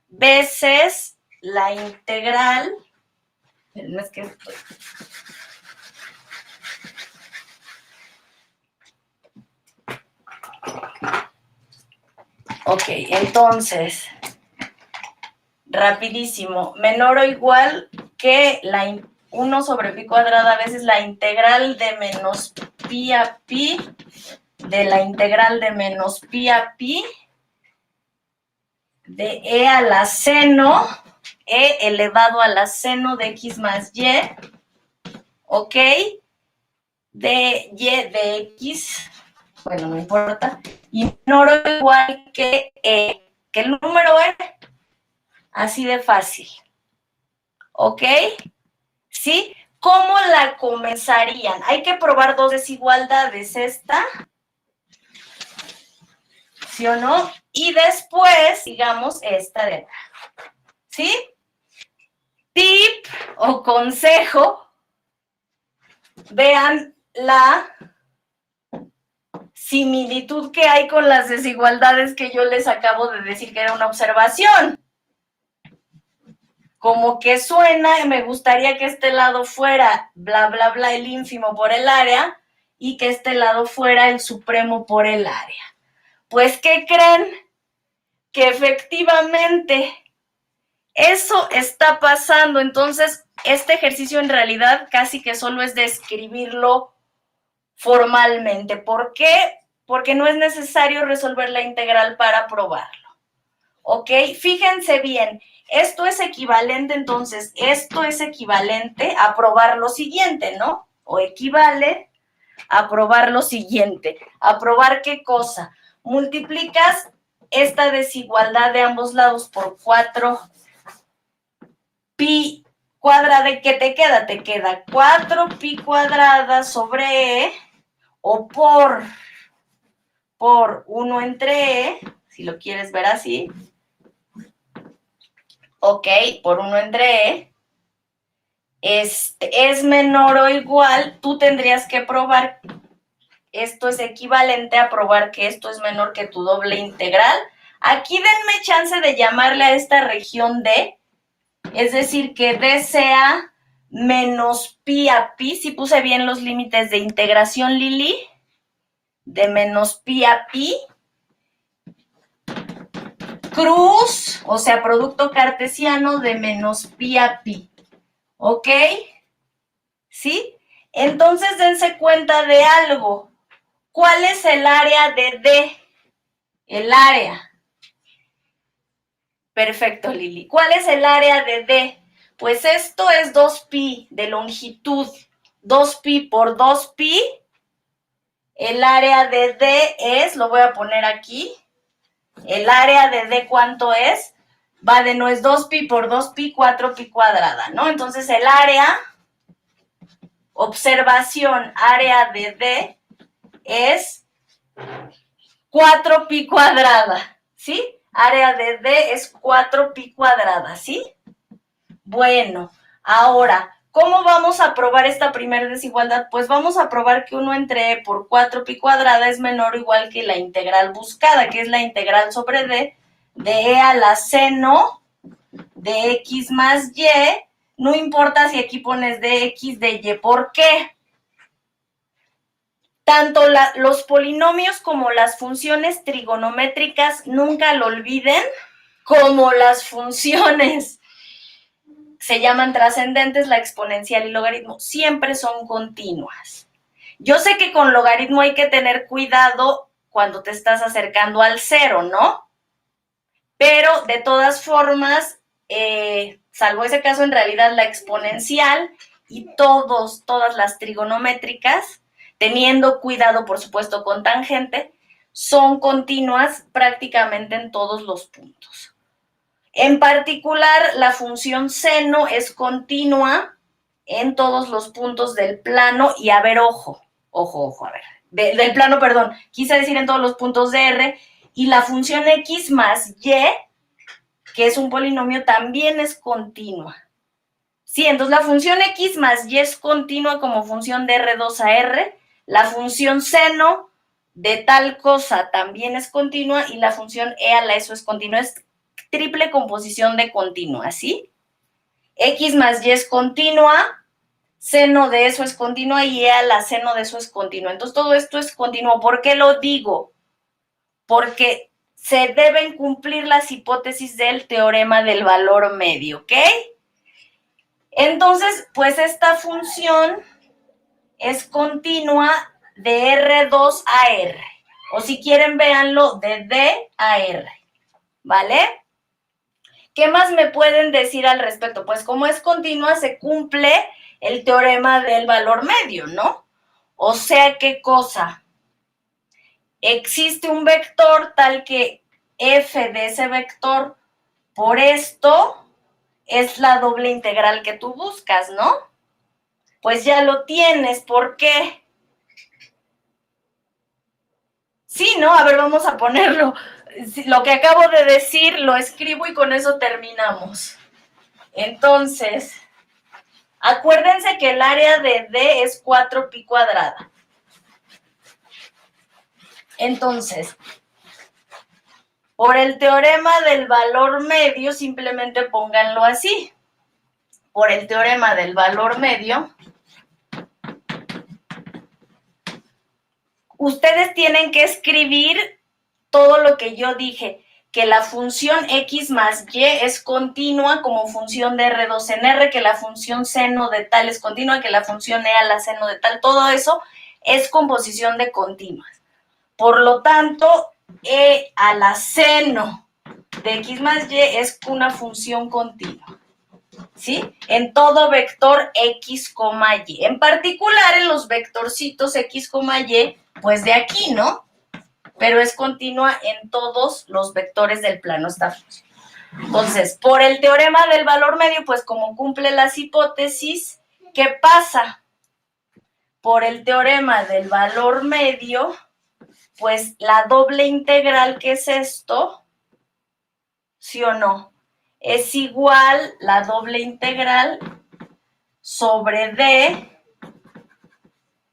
veces la integral, no es que estoy... Ok, entonces, rapidísimo, menor o igual que la 1 sobre pi cuadrada veces la integral de menos pi a pi de la integral de menos pi a pi de e a la seno, e elevado a la seno de x más y, ¿ok? De y de x, bueno, no importa, y menor o igual que e, que el número e, así de fácil, ¿ok? ¿Sí? ¿Cómo la comenzarían? Hay que probar dos desigualdades, esta, ¿sí o no? Y después, digamos, esta de acá, ¿sí? Tip o consejo, vean la similitud que hay con las desigualdades que yo les acabo de decir que era una observación. Como que suena, me gustaría que este lado fuera bla, bla, bla, el ínfimo por el área y que este lado fuera el supremo por el área. Pues, ¿qué creen? que efectivamente eso está pasando. Entonces, este ejercicio en realidad casi que solo es describirlo formalmente. ¿Por qué? Porque no es necesario resolver la integral para probarlo. ¿Ok? Fíjense bien, esto es equivalente, entonces, esto es equivalente a probar lo siguiente, ¿no? O equivale a probar lo siguiente. ¿A probar qué cosa? Multiplicas esta desigualdad de ambos lados por 4 pi cuadrada. ¿Qué te queda? Te queda 4 pi cuadrada sobre e, o por 1 entre e, si lo quieres ver así. Ok, por 1 entre e. Es menor o igual, tú tendrías que probar, esto es equivalente a probar que esto es menor que tu doble integral. Aquí denme chance de llamarle a esta región D, es decir, que D sea menos pi a pi. ¿Sí puse bien los límites de integración, Lili? De menos pi a pi. Cruz, o sea, producto cartesiano de menos pi a pi. ¿Ok? ¿Sí? Entonces dense cuenta de algo. ¿Cuál es el área de D? El área. Perfecto, Lili. ¿Cuál es el área de D? Pues esto es 2pi de longitud. 2pi por 2pi. El área de D es, lo voy a poner aquí. El área de D, ¿cuánto es? Va de no es 2pi por 2pi, 4pi cuadrada, ¿no? Entonces el área, observación, área de D es 4pi cuadrada, ¿sí? Área de D es 4pi cuadrada, ¿sí? Bueno, ahora, ¿cómo vamos a probar esta primera desigualdad? Pues vamos a probar que 1 entre e por 4pi cuadrada es menor o igual que la integral buscada, que es la integral sobre d de e a la seno de x más y. No importa si aquí pones de x, de y. ¿Por qué? Tanto los polinomios como las funciones trigonométricas, nunca lo olviden, como las funciones se llaman trascendentes, la exponencial y logaritmo, siempre son continuas. Yo sé que con logaritmo hay que tener cuidado cuando te estás acercando al cero, ¿no? Pero de todas formas, salvo ese caso, en realidad la exponencial y todas las trigonométricas, teniendo cuidado, por supuesto, con tangente, son continuas prácticamente en todos los puntos. En particular, la función seno es continua en todos los puntos del plano y, a ver, ojo, a ver, del plano, perdón, quise decir en todos los puntos de R, y la función x más y, que es un polinomio, también es continua. Sí, entonces la función x más y es continua como función de R2 a R, la función seno de tal cosa también es continua y la función e a la eso es continua, es triple composición de continua, ¿sí? X más y es continua, seno de eso es continua y e a la seno de eso es continua. Entonces todo esto es continuo. ¿Por qué lo digo? Porque se deben cumplir las hipótesis del teorema del valor medio, ¿ok? Entonces, pues esta función es continua de R2 a R. O si quieren, véanlo de D a R, ¿vale? ¿Qué más me pueden decir al respecto? Pues como es continua, se cumple el teorema del valor medio, ¿no? O sea, ¿qué cosa? Existe un vector tal que f de ese vector por esto es la doble integral que tú buscas, ¿no? Pues ya lo tienes. ¿Por qué? Sí, ¿no? A ver, vamos a ponerlo. Lo que acabo de decir lo escribo y con eso terminamos. Entonces, acuérdense que el área de D es 4pi cuadrada. Entonces, por el teorema del valor medio, simplemente pónganlo así. Por el teorema del valor medio, ustedes tienen que escribir todo lo que yo dije. que la función x más y es continua como función de R2 en R, que la función seno de tal es continua, que la función e a la seno de tal, todo eso es composición de continuas. Por lo tanto, e a la seno de x más y es una función continua, ¿sí? En todo vector x, y. En particular en los vectorcitos x, y, pues de aquí, ¿no? Pero es continua en todos los vectores del plano esta función. Entonces, por el teorema del valor medio, pues como cumple las hipótesis, ¿qué pasa? Por el teorema del valor medio, pues la doble integral, ¿qué es esto? ¿Sí o no? Es igual la doble integral sobre d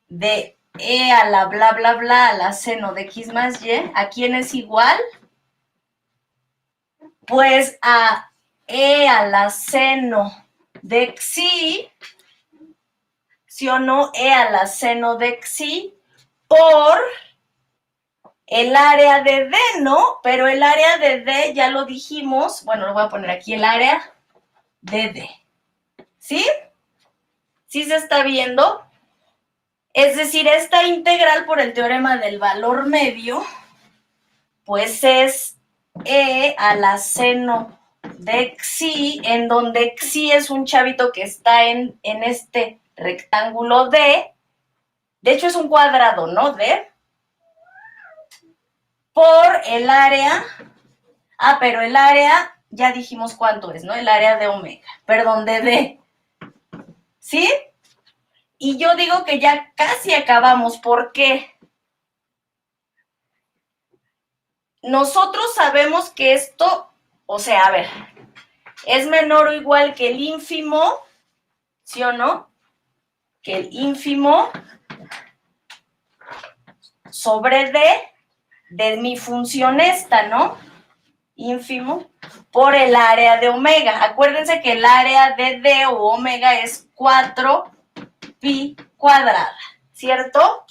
de e a la bla, bla, bla, a la seno de x más y. ¿A quién es igual? Pues a e a la seno de xi, ¿sí o no? E a la seno de xi por el área de D, ¿no? Pero el área de D ya lo dijimos, bueno, lo voy a poner aquí, el área de D, ¿sí? ¿Sí se está viendo? Es decir, esta integral por el teorema del valor medio, pues es e a la seno de xi, en donde xi es un chavito que está en este rectángulo D, de hecho es un cuadrado, ¿no? D, por el área, pero el área, ya dijimos cuánto es, ¿no? El área de omega, perdón, de D, ¿sí? Y yo digo que ya casi acabamos, ¿por qué? Nosotros sabemos que esto, o sea, a ver, es menor o igual que el ínfimo, ¿sí o no? Que el ínfimo sobre D de mi función esta, ¿no? Ínfimo por el área de omega. Acuérdense que el área de D o omega es 4pi cuadrada, ¿cierto?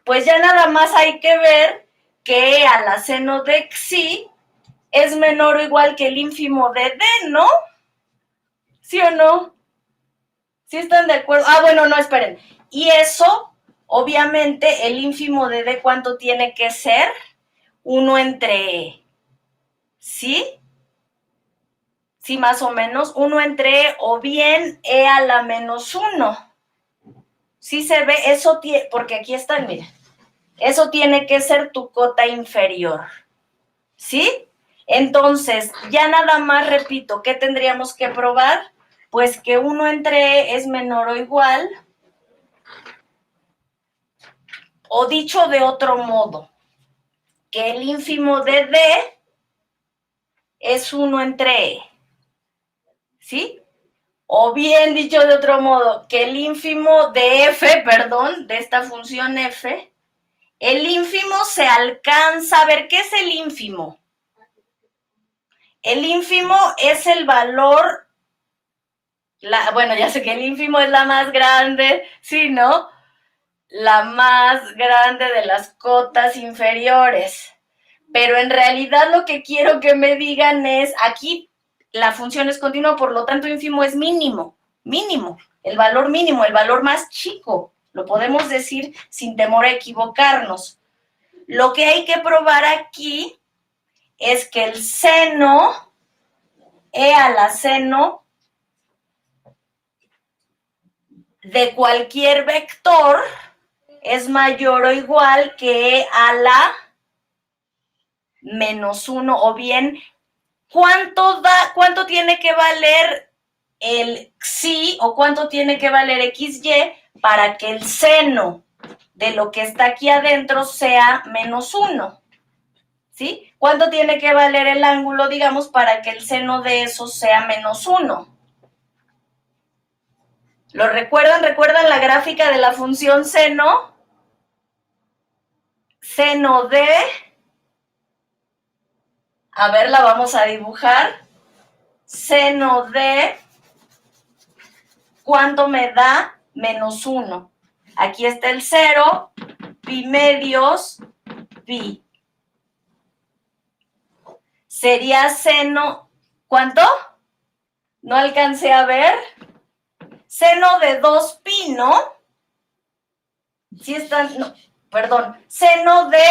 Pues ya nada más hay que ver que E a la seno de xi es menor o igual que el ínfimo de D, ¿no? ¿Sí o no? ¿Sí están de acuerdo? Bueno, no, esperen. Y eso, obviamente, el ínfimo de D, ¿cuánto tiene que ser? 1 entre E. ¿Sí? Sí, más o menos. 1 entre E, o bien E a la menos 1. ¿Sí se ve? Eso tiene, porque aquí están, miren. Eso tiene que ser tu cota inferior. ¿Sí? Entonces, ya nada más repito, ¿qué tendríamos que probar? Pues que 1 entre E es menor o igual, o dicho de otro modo, que el ínfimo de D es 1 entre E, ¿sí? O bien dicho de otro modo, que el ínfimo de F, perdón, de esta función F, el ínfimo se alcanza. A ver, ¿qué es el ínfimo? El ínfimo es el valor, bueno, ya sé que el ínfimo es la más grande, ¿sí, no? La más grande de las cotas inferiores. Pero en realidad lo que quiero que me digan es, aquí la función es continua, por lo tanto ínfimo es mínimo, el valor mínimo, el valor más chico. Lo podemos decir sin temor a equivocarnos. Lo que hay que probar aquí es que el seno, e a la seno de cualquier vector es mayor o igual que e a la menos 1, o bien, ¿cuánto tiene que valer el xi o cuánto tiene que valer xy para que el seno de lo que está aquí adentro sea menos 1? ¿Sí? ¿Cuánto tiene que valer el ángulo, digamos, para que el seno de eso sea menos 1? ¿Lo recuerdan? ¿Recuerdan la gráfica de la función seno? Seno de, a ver, la vamos a dibujar. Seno de, ¿cuánto me da? Menos 1. Aquí está el 0, pi medios, pi. sería seno, ¿cuánto? No alcancé a ver. Seno de 2pi, ¿no? Sí están, no, perdón, seno de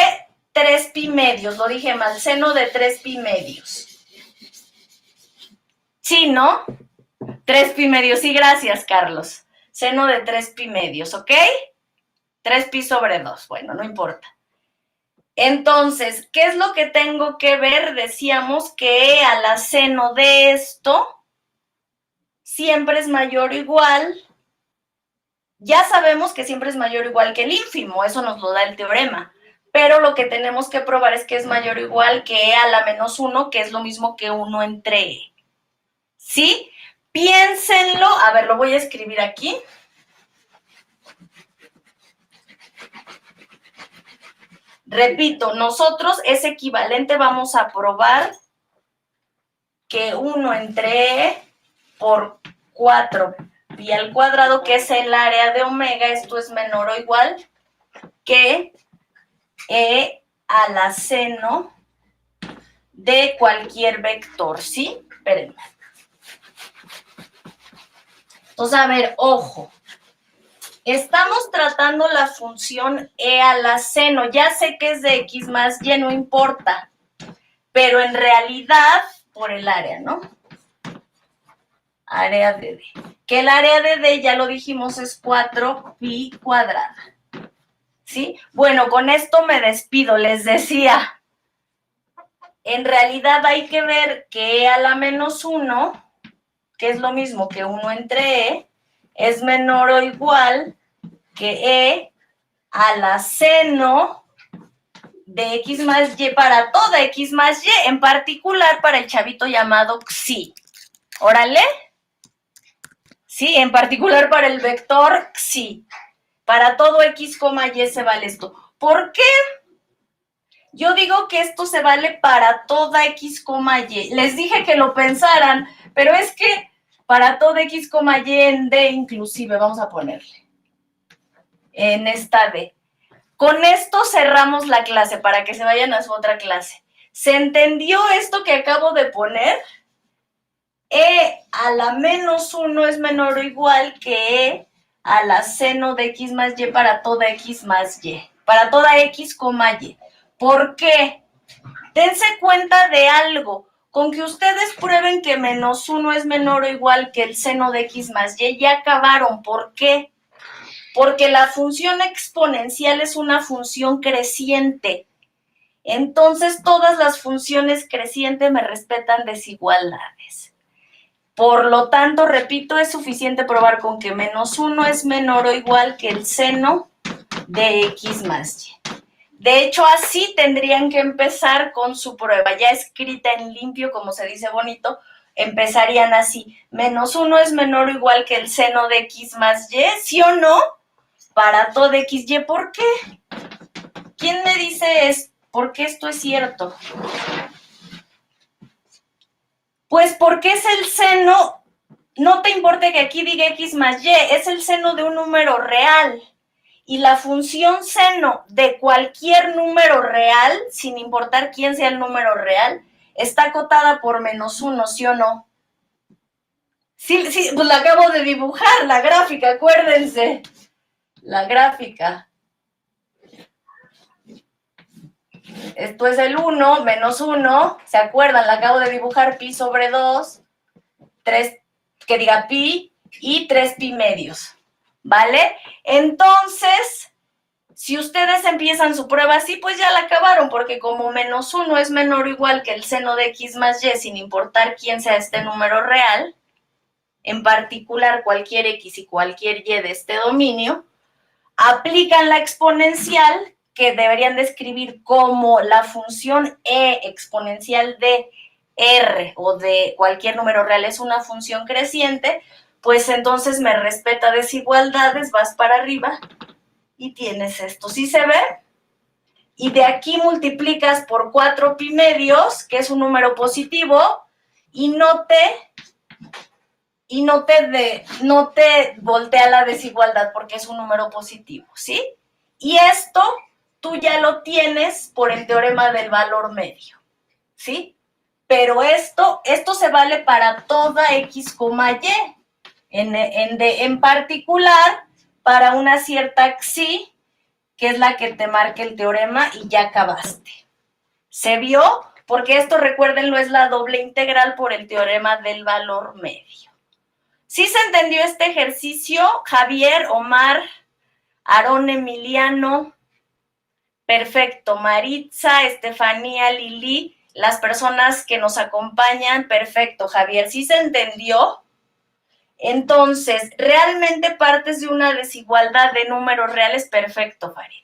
3pi medios, lo dije mal, seno de 3pi medios. Sí, ¿no? 3pi medios, sí, gracias, Carlos. Seno de 3pi medios, ¿ok? 3pi sobre 2, bueno, no importa. Entonces, ¿qué es lo que tengo que ver? Decíamos que a la seno de esto siempre es mayor o igual. Ya sabemos que siempre es mayor o igual que el ínfimo, eso nos lo da el teorema. Pero lo que tenemos que probar es que es mayor o igual que e a la menos 1, que es lo mismo que 1 entre e. ¿Sí? Piénsenlo. A ver, lo voy a escribir aquí. Repito, nosotros es equivalente, vamos a probar que 1 entre e por 4 pi al cuadrado, que es el área de omega, esto es menor o igual que e a la seno de cualquier vector, ¿sí? Espérenme. Entonces, a ver, ojo. Estamos tratando la función e a la seno. Ya sé que es de x más y, no importa. Pero en realidad, por el área, ¿no? Área de d. Que el área de d, ya lo dijimos, es 4pi cuadrada. ¿Sí? Bueno, con esto me despido. Les decía, en realidad hay que ver que e a la menos 1, que es lo mismo que 1 entre e, es menor o igual que e a la seno de x más y para toda x más y, en particular para el chavito llamado xi. Órale. Sí, en particular para el vector xi. Para todo x, y se vale esto. ¿Por qué? Yo digo que esto se vale para toda x, y. Les dije que lo pensaran, pero es que para toda x, y en d inclusive, vamos a ponerle. En esta d. Con esto cerramos la clase para que se vayan a su otra clase. ¿Se entendió esto que acabo de poner? E a la menos 1 es menor o igual que e a la seno de x más y para toda x más y. Para toda x, y. ¿Por qué? Dense cuenta de algo. Con que ustedes prueben que menos 1 es menor o igual que el seno de x más y, ya acabaron. ¿Por qué? Porque la función exponencial es una función creciente. Entonces, todas las funciones crecientes me respetan desigualdades. Por lo tanto, repito, es suficiente probar con que menos 1 es menor o igual que el seno de x más y. De hecho, así tendrían que empezar con su prueba, ya escrita en limpio, como se dice bonito, empezarían así. Menos 1 es menor o igual que el seno de x más y, ¿sí o no? Para todo x, y. ¿Por qué? ¿Quién me dice por qué esto es cierto? Pues porque es el seno, no te importa que aquí diga x más y, es el seno de un número real. Y la función seno de cualquier número real, sin importar quién sea el número real, está acotada por menos 1, ¿sí o no? Sí, sí, pues la acabo de dibujar, la gráfica, acuérdense. La gráfica. Esto es el 1, menos 1, ¿se acuerdan? La acabo de dibujar, pi sobre 2, 3, que diga pi, y 3 pi medios, ¿vale? Entonces, si ustedes empiezan su prueba así, pues ya la acabaron, porque como menos 1 es menor o igual que el seno de x más y, sin importar quién sea este número real, en particular cualquier x y cualquier y de este dominio, aplican la exponencial, que deberían describir como la función e exponencial de r o de cualquier número real es una función creciente, pues entonces me respeta desigualdades, vas para arriba y tienes esto. ¿Sí se ve? Y de aquí multiplicas por 4 pi medios, que es un número positivo, y no te voltea la desigualdad porque es un número positivo, ¿sí? Y esto tú ya lo tienes por el teorema del valor medio, ¿sí? pero esto se vale para toda X, Y, en particular para una cierta xi, que es la que te marca el teorema y ya acabaste. ¿Se vio? Porque esto, recuérdenlo, es la doble integral por el teorema del valor medio. ¿Sí se entendió este ejercicio? Javier, Omar, Aarón, Emiliano, perfecto. Maritza, Estefanía, Lili, las personas que nos acompañan, perfecto. Javier, ¿sí se entendió? Entonces, realmente partes de una desigualdad de números reales, perfecto, Farid.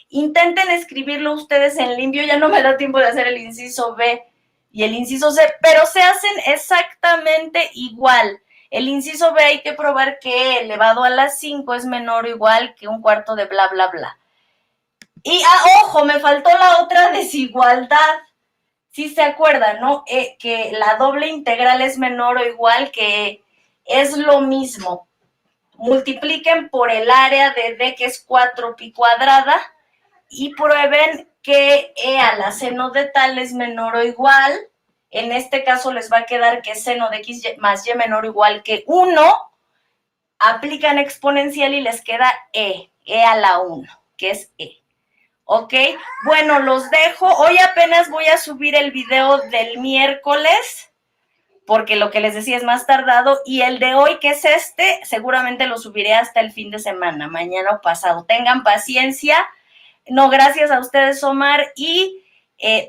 Intenten escribirlo ustedes en limpio, ya no me da tiempo de hacer el inciso B y el inciso C, pero se hacen exactamente igual. El inciso B hay que probar que elevado a la 5 es menor o igual que un cuarto de bla, bla, bla. Y, ojo, me faltó la otra desigualdad. Sí se acuerdan, ¿no? Que la doble integral es menor o igual, que es lo mismo. Multipliquen por el área de D, que es 4pi cuadrada, y prueben que E a la seno de tal es menor o igual. En este caso les va a quedar que seno de X más Y menor o igual que 1. Aplican exponencial y les queda E a la 1, que es E. ¿Ok? Bueno, los dejo. Hoy apenas voy a subir el video del miércoles, porque lo que les decía es más tardado, y el de hoy, que es este, seguramente lo subiré hasta el fin de semana, mañana o pasado. Tengan paciencia. No, gracias a ustedes, Omar, y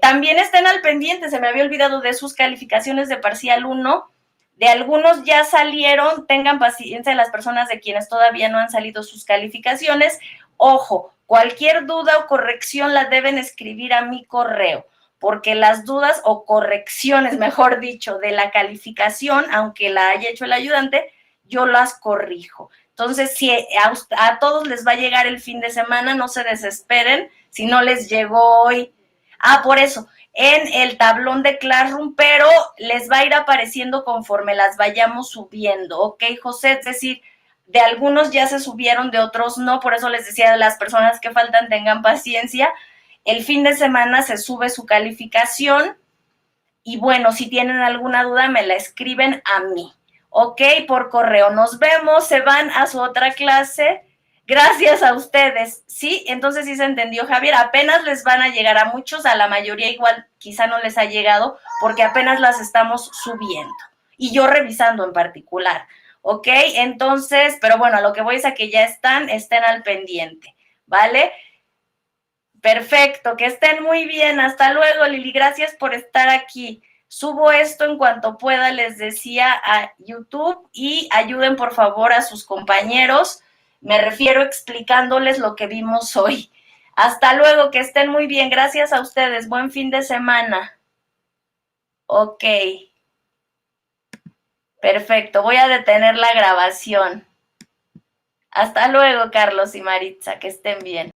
también estén al pendiente, se me había olvidado de sus calificaciones de parcial 1, de algunos ya salieron, tengan paciencia las personas de quienes todavía no han salido sus calificaciones. Ojo, cualquier duda o corrección la deben escribir a mi correo, porque las dudas o correcciones, mejor dicho, de la calificación, aunque la haya hecho el ayudante, yo las corrijo. Entonces, si a todos les va a llegar el fin de semana, no se desesperen si no les llegó hoy. Por eso, en el tablón de Classroom, pero les va a ir apareciendo conforme las vayamos subiendo, ¿ok, José? Es decir, de algunos ya se subieron, de otros no, por eso les decía a las personas que faltan tengan paciencia. El fin de semana se sube su calificación y bueno, si tienen alguna duda me la escriben a mí. Ok, por correo. Nos vemos, se van a su otra clase. Gracias a ustedes. Sí, entonces sí se entendió, Javier. Apenas les van a llegar a muchos, a la mayoría igual quizá no les ha llegado, porque apenas las estamos subiendo. Y yo revisando en particular. Ok, entonces, pero bueno, a lo que voy es a que ya estén al pendiente. ¿Vale? Perfecto, que estén muy bien. Hasta luego, Lili. Gracias por estar aquí. Subo esto en cuanto pueda, les decía, a YouTube, y ayuden por favor a sus compañeros. Me refiero explicándoles lo que vimos hoy. Hasta luego, que estén muy bien. Gracias a ustedes. Buen fin de semana. Ok. Perfecto. Voy a detener la grabación. Hasta luego, Carlos y Maritza. Que estén bien.